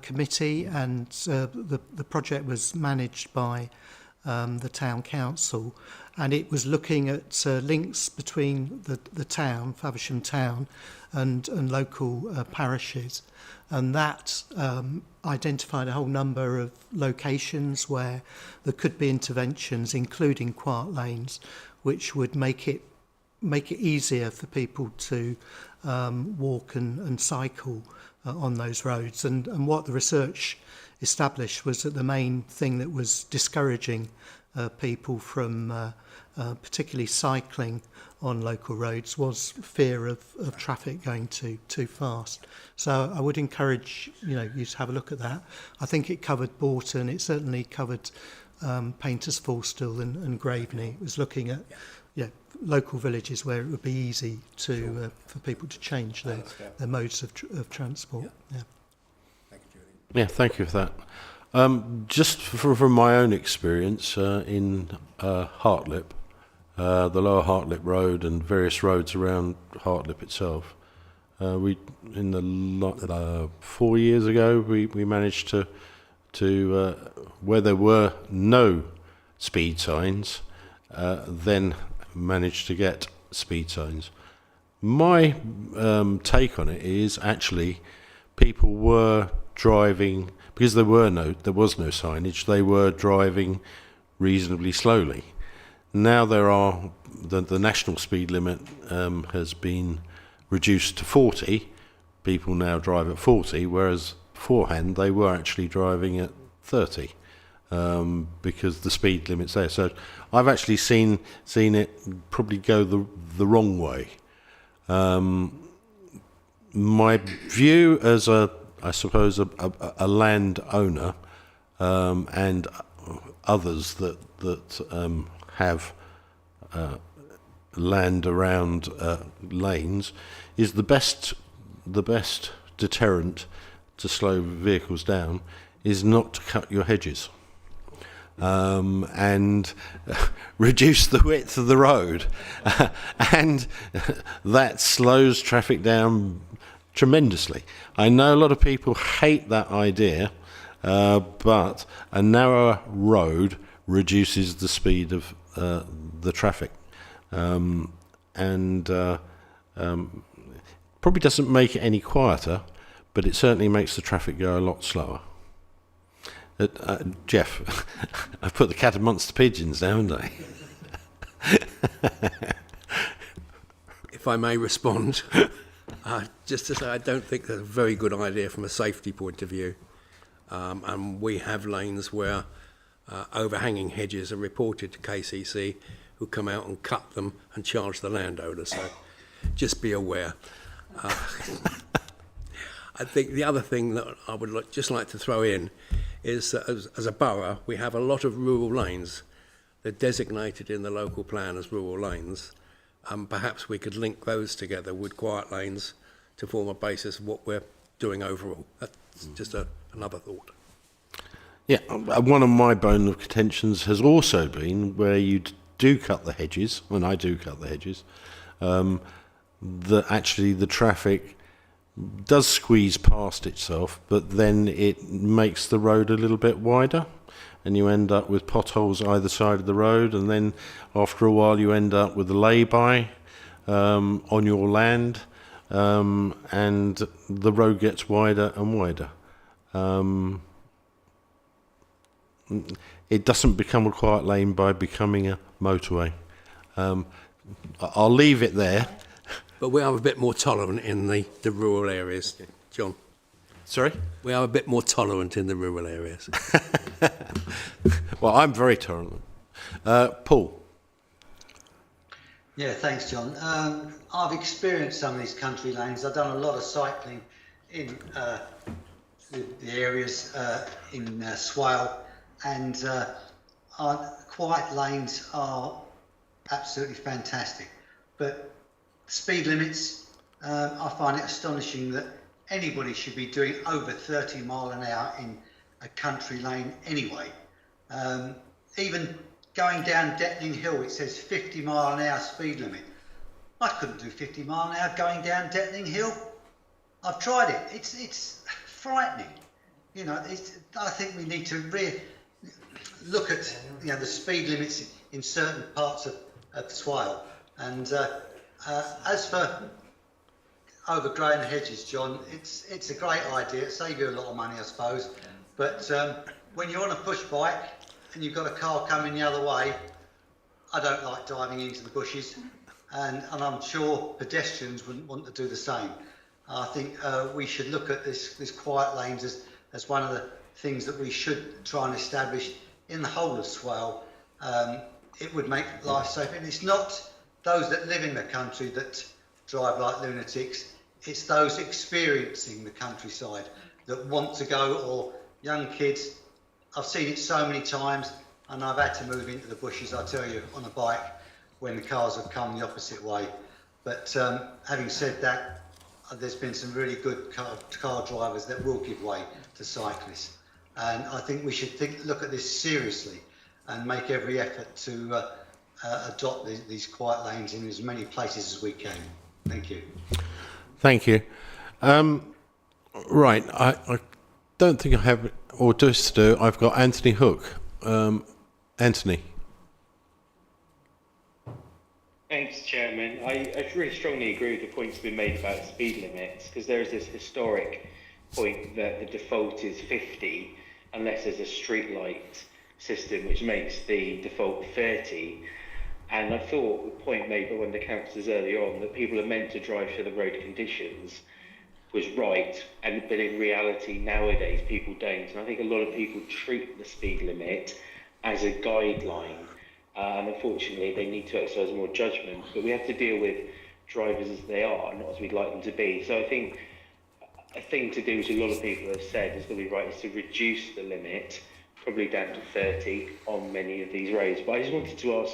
Committee, and the project was managed by the Town Council, and it was looking at links between the town, Faversham Town, and local parishes, and that identified a whole number of locations where there could be interventions, including quiet lanes, which would make it make it easier for people to walk and cycle on those roads. And what the research established was that the main thing that was discouraging people from particularly cycling on local roads was fear of traffic going too fast. So I would encourage you to have a look at that. I think it covered Bourton. It certainly covered Painters Forstall and Graveney. It was looking at local villages where it would be easy to for people to change their modes of transport. Yeah. Yeah, thank you for that. Just from my own experience in Hartlip, the Lower Hartlip Road and various roads around Hartlip itself, we in the 4 years ago we managed to where there were no speed signs, then managed to get speed signs. My take on it is actually people were driving, because there was no signage, they were driving reasonably slowly. Now there are the national speed limit has been reduced to 40. People now drive at 40, whereas beforehand they were actually driving at 30 because the speed limit's there. So I've actually seen it probably go the wrong way. My view as I suppose a landowner and others that have land around lanes is the best deterrent to slow vehicles down is not to cut your hedges and reduce the width of the road and that slows traffic down tremendously. I know a lot of people hate that idea, but a narrower road reduces the speed of the traffic, and probably doesn't make it any quieter, but it certainly makes the traffic go a lot slower. Jeff, I've put the cat amongst the pigeons now, haven't I? If I may respond, just to say I don't think that's a very good idea from a safety point of view. And we have lanes where overhanging hedges are reported to KCC, who come out and cut them and charge the landowner. So just be aware. I think the other thing that I would just like to throw in is that as a borough, we have a lot of rural lanes. They're designated in the local plan as rural lanes. Perhaps we could link those together with quiet lanes to form a basis of what we're doing overall. That's just another thought. Yeah, one of my bone of contentions has also been where you do cut the hedges, when I do cut the hedges, that actually the traffic does squeeze past itself, but then it makes the road a little bit wider, and you end up with potholes either side of the road, and then after a while you end up with a lay-by on your land, and the road gets wider and wider. It doesn't become a quiet lane by becoming a motorway. I'll leave it there. But we are a bit more tolerant in the rural areas, John. Sorry? We are a bit more tolerant in the rural areas. Well, I'm very tolerant. Paul? Yeah, thanks, John. I've experienced some of these country lanes. I've done a lot of cycling in the areas in Swale, and quiet lanes are absolutely fantastic. But speed limits, I find it astonishing that anybody should be doing over 30 mile an hour in a country lane anyway. Even going down Detning Hill, it says 50 mile an hour speed limit. I couldn't do 50 mile an hour going down Detning Hill. I've tried it. It's frightening. You know, I think we need to look at the speed limits in certain parts of Swale. And as for overgrown hedges, John, it's a great idea. It saves you a lot of money, I suppose. But when you're on a push bike and you've got a car coming the other way, I don't like diving into the bushes. and I'm sure pedestrians wouldn't want to do the same. I think we should look at this quiet lanes as one of the things that we should try and establish in the whole of Swale. It would make life safer. And it's not those that live in the country that drive like lunatics, it's those experiencing the countryside that want to go, or young kids. I've seen it so many times, and I've had to move into the bushes, I tell you, on a bike when the cars have come the opposite way. But having said that, there's been some really good car drivers that will give way to cyclists. And I think we should look at this seriously and make every effort to adopt these quiet lanes in as many places as we can. Thank you. Thank you. Right, I don't think I have, or just do, I've got Anthony Hook. Anthony. Thanks, Chairman. I really strongly agree with the points been made about speed limits, because there is this historic point that the default is 50 unless there's a street light system which makes the default 30. And I thought the point made by one of the councillors earlier on that people are meant to drive to the road conditions was right, but in reality nowadays people don't. And I think a lot of people treat the speed limit as a guideline, and unfortunately they need to exercise more judgment, but we have to deal with drivers as they are, not as we'd like them to be. So I think a thing to do, which a lot of people have said is going to be right, is to reduce the limit, probably down to 30 on many of these roads. But I just wanted to ask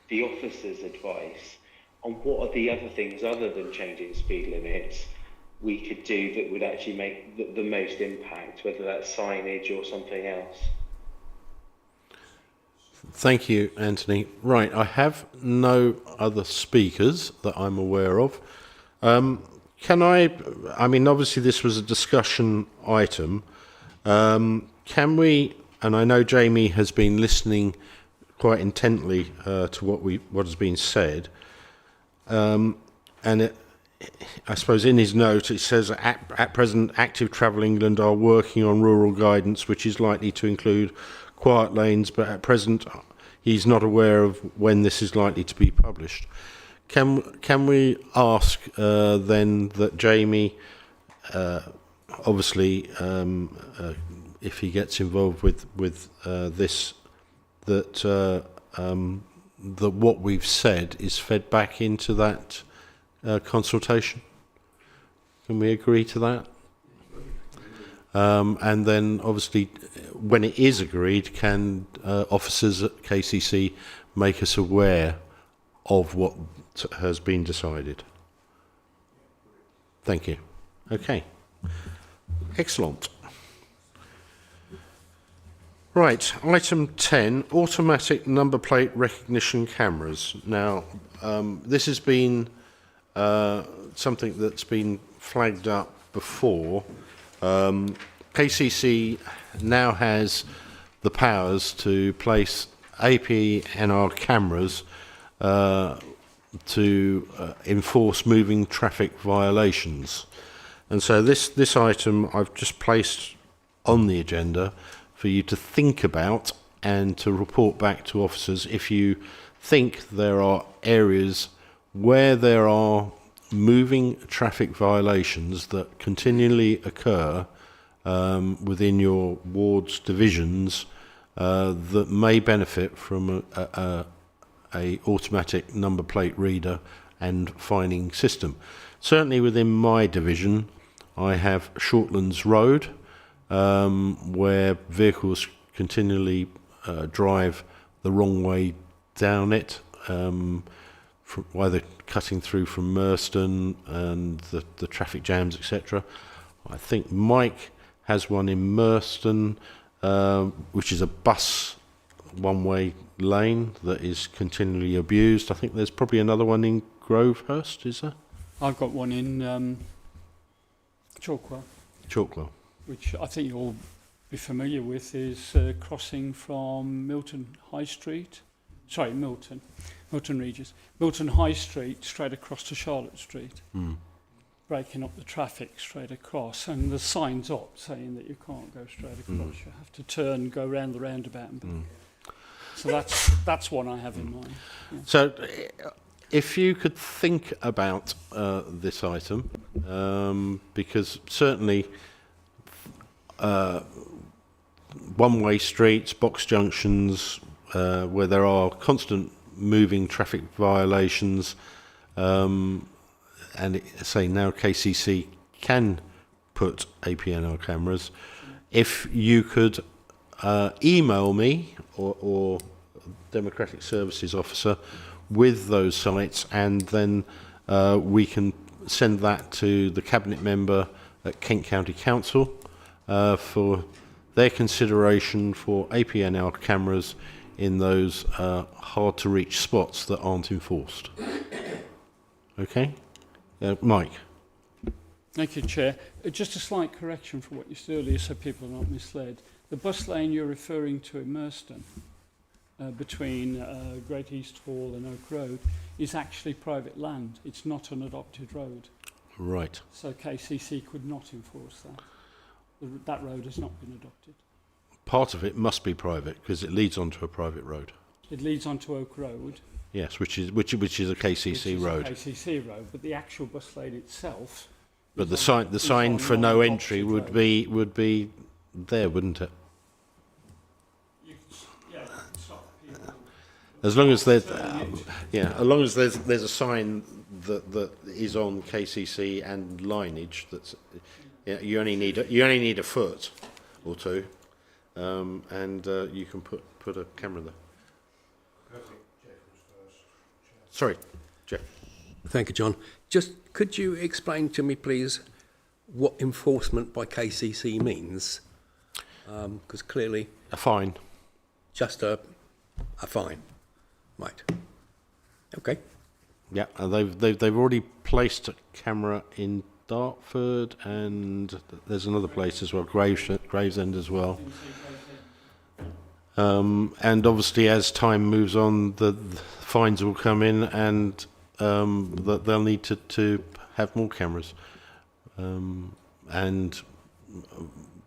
the officers' advice on what are the other things other than changing speed limits we could do that would actually make the most impact, whether that's signage or something else. Thank you, Anthony. Right, I have no other speakers that I'm aware of. Can I mean, obviously this was a discussion item. Can we, and I know Jamie has been listening quite intently to what has been said, and I suppose in his note it says, at present Active Travel England are working on rural guidance which is likely to include quiet lanes, but at present he's not aware of when this is likely to be published. Can we ask then that Jamie, obviously, if he gets involved with this, that what we've said is fed back into that consultation? Can we agree to that? And then, obviously, when it is agreed, can officers at KCC make us aware of what has been decided? Thank you. Okay. Excellent. Right, item 10, automatic number plate recognition cameras. Now, this has been something that's been flagged up before. KCC now has the powers to place APNR cameras to enforce moving traffic violations. And so this item I've just placed on the agenda for you to think about and to report back to officers if you think there are areas where there are moving traffic violations that continually occur within your ward's divisions that may benefit from a automatic number plate reader and fining system. Certainly within my division, I have Shortlands Road, where vehicles continually drive the wrong way down it, from either cutting through from Merston and the traffic jams, etc. I think Mike has one in Merston, which is a bus one-way lane that is continually abused. I think there's probably another one in Grovehurst, is there? I've got one in Chalkwell. Chalkwell. Which I think you'll be familiar with, is crossing from Milton High Street. Sorry, Milton Regis. Milton High Street straight across to Charlotte Street. Breaking up the traffic straight across, and the sign's up saying that you can't go straight across. You have to turn, go round the roundabout and back. So that's one I have in mind. Yeah. So if you could think about this item, because certainly one-way streets, box junctions, where there are constant moving traffic violations, and say now KCC can put APNR cameras. If you could email me or Democratic Services Officer with those sites, and then we can send that to the Cabinet member at Kent County Council for their consideration for APNR cameras in those hard-to-reach spots that aren't enforced. Okay? Mike? Thank you, Chair. Just a slight correction from what you said earlier so people are not misled. The bus lane you're referring to in Merston, between Great East Hall and Oak Road, is actually private land. It's not an adopted road. Right. So KCC could not enforce that. That road has not been adopted. Part of it must be private because it leads onto a private road. It leads onto Oak Road. Yes, which is a KCC road. A KCC road, but the actual bus lane itself. But the sign for no entry would be there, wouldn't it? As long as there's as long as there's a sign that is on KCC and lineage that's you only need a foot or two, and you can put a camera there. Sorry, Jeff. Thank you, John. Just could you explain to me, please, what enforcement by KCC means? Because clearly a fine. Just a fine. Right. Okay. Yeah, and they've already placed a camera in Dartford, and there's another place as well, Gravesend as well. And obviously, as time moves on, the fines will come in, and they'll need to have more cameras. And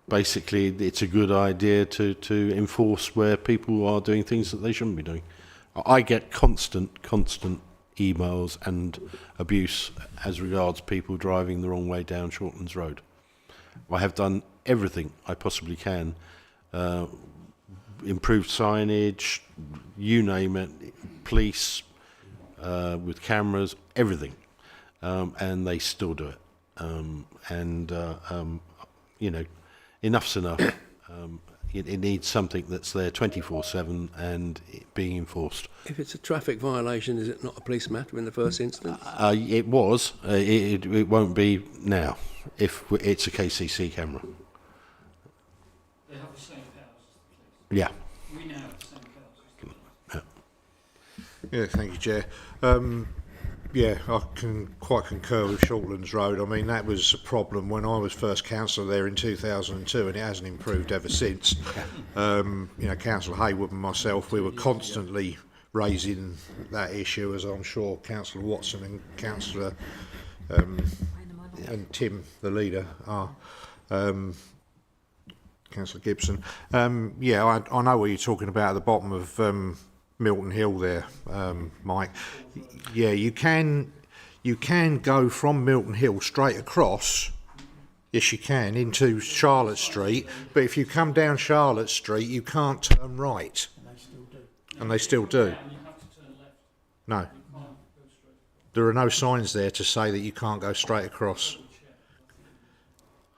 basically, it's a good idea to enforce where people are doing things that they shouldn't be doing. I get constant emails and abuse as regards people driving the wrong way down Shortlands Road. I have done everything I possibly can, improved signage, you name it, police, with cameras, everything, and they still do it. You know, enough's enough. It needs something that's there 24/7 and being enforced. if it's a traffic violation, is it not a police matter in the first instance? It was. It won't be now if it's a KCC camera. They have the same powers as the police. Yeah. We now have the same powers as the police. Yeah, thank you, Chair. Yeah, I can quite concur with Shortlands Road. I mean, that was a problem when I was first councillor there in 2002, and it hasn't improved ever since. You know, Councillor Haywood and myself, we were constantly raising that issue, as I'm sure Councillor Watson and Councillor and Tim, the leader, are. Councillor Gibson. Yeah, I know what you're talking about at the bottom of Milton Hill there, Mike. Yeah, you can go from Milton Hill straight across. Yes, you can, into Charlotte Street. But if you come down Charlotte Street, you can't turn right. And they still do. No. There are no signs there to say that you can't go straight across.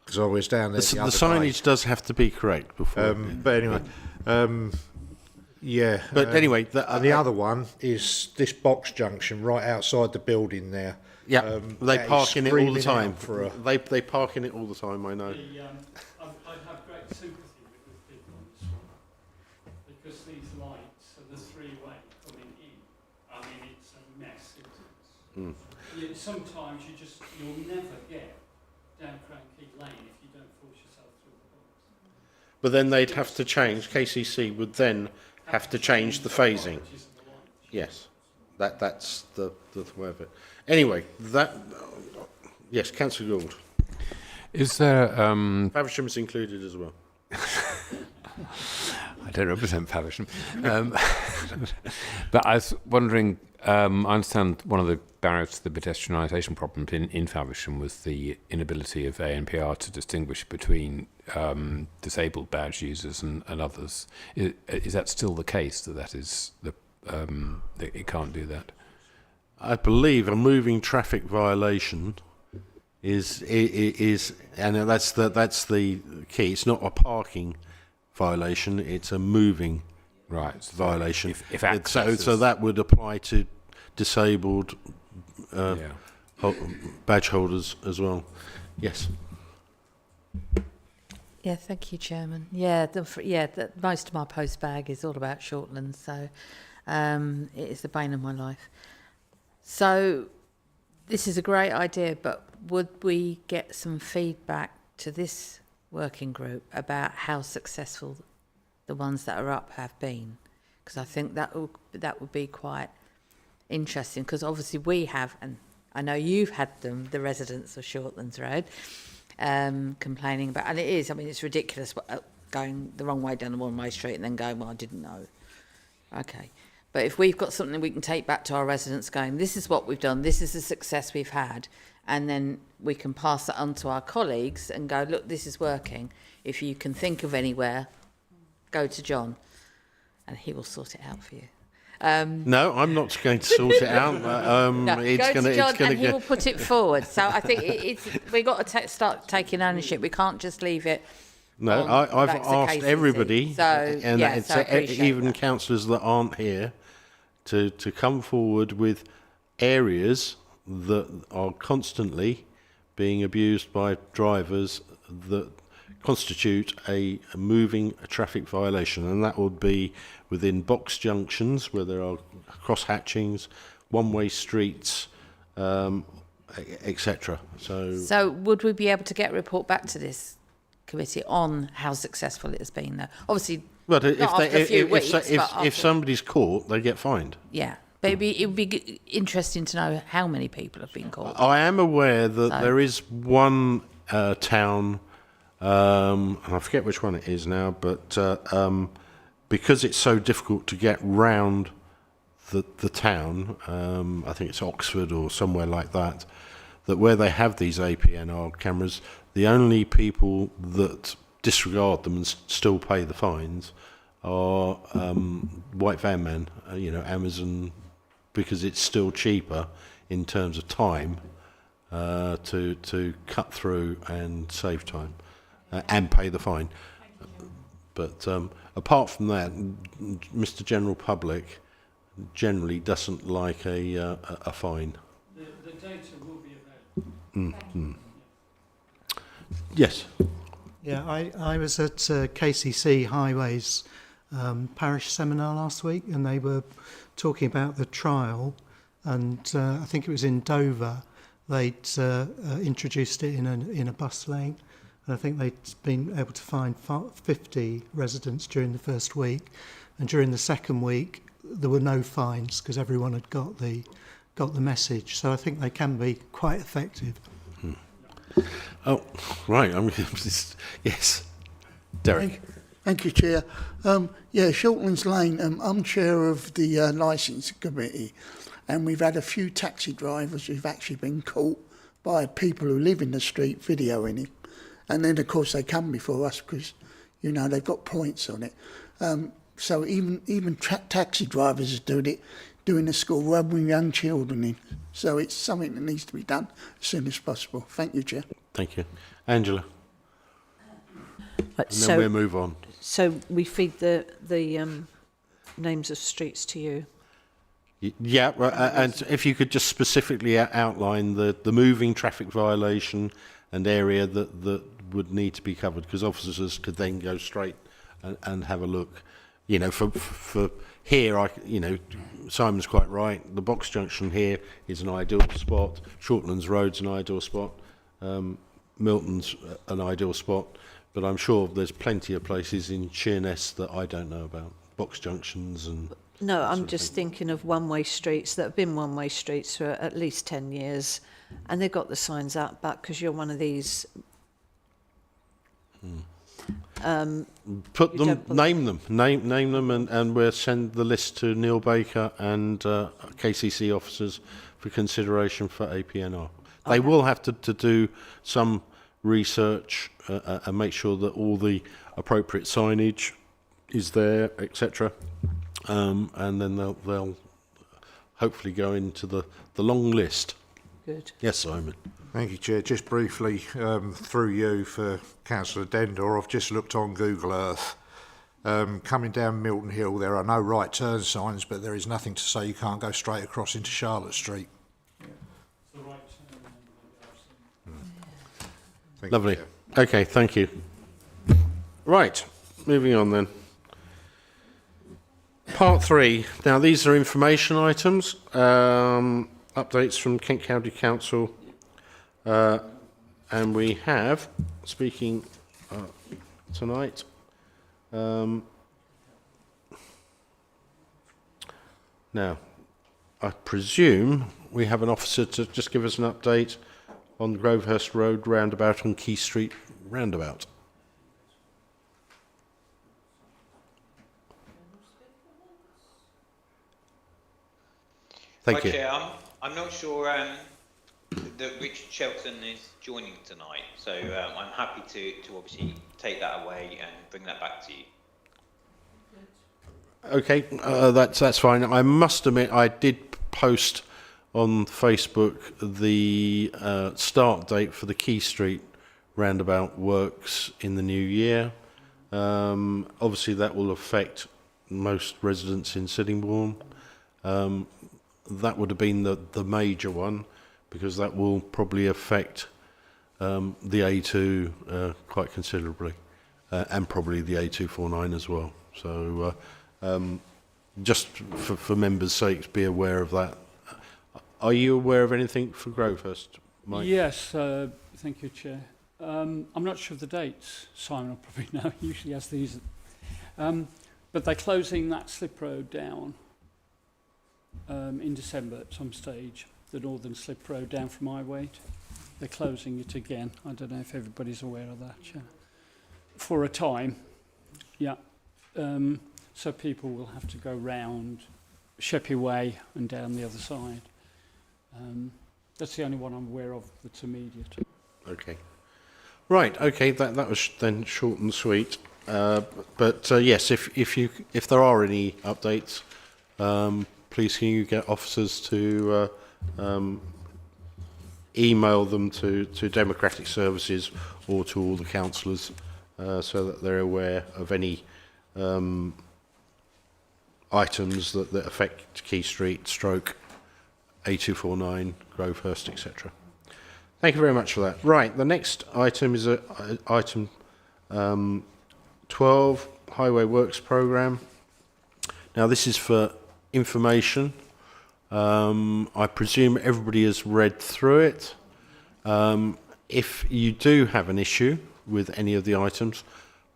Because I was down there the other The signage day. does have to be correct before. But anyway, yeah. But anyway, and the other one is this box junction right outside the building there. Yeah, they that park is in it all the screaming time. out for a, They park in it all the time. I know. I have great sympathy with people on this one because these lights and the three-way coming in. I mean, it's a mess. Sometimes you'll never get down Cranky Lane if you don't force yourself through the box. But then they'd have to change. KCC would then have to change the phasing. Yes, that's the way of it. Anyway, yes, Councillor Gould. Is there Faversham's included as well. don't represent Faversham. But I was wondering, I understand one of the barriers to the pedestrianisation problem in Faversham was the inability of ANPR to distinguish between disabled badge users and others. Is that still the case, that is the that it can't do that? I believe a moving traffic violation is and that's the key. It's not a parking violation; it's a moving violation. If access so that would apply to disabled badge holders as well. Yes. Yeah, thank you, Chairman. Most of my post bag is all about Shortlands, so it is the bane of my life. So this is a great idea, but would we get some feedback to this working group about how successful the ones that are up have been? Because I think that would be quite interesting, because obviously we have, and I know you've had them, the residents of Shortlands Road, complaining about, and it is, I mean, it's ridiculous going the wrong way down the one-way street and then going, well, I didn't know. Okay. But if we've got something we can take back to our residents going, this is what we've done, this is the success we've had, and then we can pass that on to our colleagues and go, look, this is working. If you can think of anywhere, go to John and he will sort it out for you. No, I'm not going to sort it out. Go to John and he will put it forward. So I think we've got to start taking ownership. We can't just leave it. No, I've asked everybody, and even that. councillors that aren't here, to come forward with areas that are constantly being abused by drivers that constitute a moving traffic violation, and that would be within box junctions where there are cross hatchings, one-way streets, etc. So would we be able to get a report back to this committee on how successful it has been, though? Obviously, but if somebody's caught, they get fined. Yeah, but it would be interesting to know how many people have been caught. I am aware that there is one town, and I forget which one it is now, but because it's so difficult to get round the town, I think it's Oxford or somewhere like that, that where they have these APNR cameras, the only people that disregard them and still pay the fines are white van men, Amazon, because it's still cheaper in terms of time to cut through and save time and pay the fine. But apart from that, Mr. General Public generally doesn't like a fine. The data will be available. Yes. Yeah, I was at KCC Highways parish seminar last week, and they were talking about the trial, and I think it was in Dover. They'd introduced it in a bus lane, and I think they'd been able to find 50 residents during the first week, and during the second week there were no fines because everyone had got the message. So I think they can be quite effective. Oh, right. Yes, Derek. Thank you, Chair. Shortlands Lane. I'm chair of the licensing committee, and we've had a few taxi drivers who've actually been caught by people who live in the street videoing him, and then of course they come before us because they've got points on it. So even taxi drivers are doing the school run with young children in. So it's something that needs to be done as soon as possible. Thank you, Chair. Thank you. Angela. And then we'll move on. So we feed the names of streets to you? Yeah, and if you could just specifically outline the moving traffic violation and area that would need to be covered, because officers could then go straight and have a look. For here, Simon's quite right. The box junction here is an ideal spot. Shortlands Road's an ideal spot. Milton's an ideal spot. But I'm sure there's plenty of places in Sheerness that I don't know about. Box junctions and... No, I'm just thinking of one-way streets that have been one-way streets for at least 10 years, and they've got the signs up, but because you're one of these Put them, name them, name them, and we'll send the list to Neil Baker and KCC officers for consideration for APNR. They will have to do some research and make sure that all the appropriate signage is there, etc. And then they'll hopefully go into the long list. Good. Yes, Simon. Thank you, Chair. Just briefly, through you for Councillor Dendor, I've just looked on Google Earth. Coming down Milton Hill, there are no right turn signs, but there is nothing to say you can't go straight across into Charlotte Street. Lovely. Okay, thank you. Right, moving on then. Part 3. Now, these are information items. Updates from Kent County Council. And we have, speaking tonight, now, I presume we have an officer to just give us an update on Grovehurst Road roundabout and Key Street roundabout. Thank you. Chair, I'm not sure that Richard Shelton is joining tonight, so I'm happy to obviously take that away and bring that back to you. Okay, that's fine. I must admit, I did post on Facebook the start date for the Key Street roundabout works in the new year. Obviously, that will affect most residents in Sittingbourne. That would have been the major one, because that will probably affect the A2 quite considerably, and probably the A249 as well. So just for members' sakes, be aware of that. Are you aware of anything for Grovehurst, Mike? Yes, thank you, Chair. I'm not sure of the dates. Simon will probably know. He usually has these. But they're closing that slip road down in December at some stage, the northern slip road down from Highway. They're closing it again. I don't know if everybody's aware of that. Yeah. For a time, yeah. So people will have to go round Sheppey Way and down the other side. That's the only one I'm aware of that's immediate. Okay. Right. Okay. That was then short and sweet. But yes, if there are any updates, please can you get officers to email them to Democratic Services or to all the councillors so that they're aware of any items that affect Key Street, Stroke, A249, Grovehurst, etc. Thank you very much for that. Right, the next item is item 12, Highway Works Programme. Now this is for information. I presume everybody has read through it. If you do have an issue with any of the items,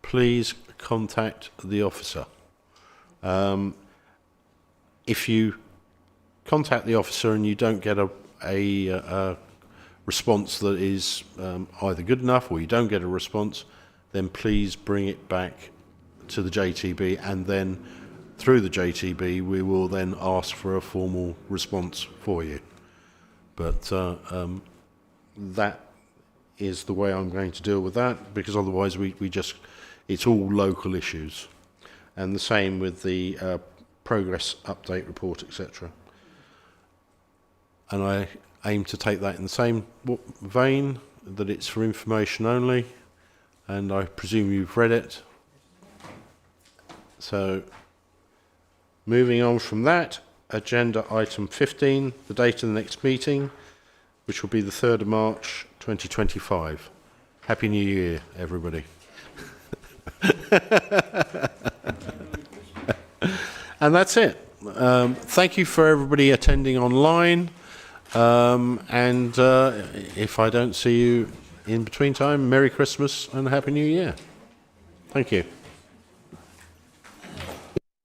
please contact the officer. If you contact the officer and you don't get a response that is either good enough or you don't get a response, then please bring it back to the JTB, and then through the JTB we will then ask for a formal response for you. But that is the way I'm going to deal with that, because otherwise it's all local issues. And the same with the progress update report, etc. And I aim to take that in the same vein, that it's for information only, and I presume you've read it. So, moving on from that, agenda item 15, the date of the next meeting, which will be the 3rd of March 2025. Happy New Year, everybody. And that's it. Thank you for everybody attending online. And if I don't see you in between time, Merry Christmas and Happy New Year. Thank you.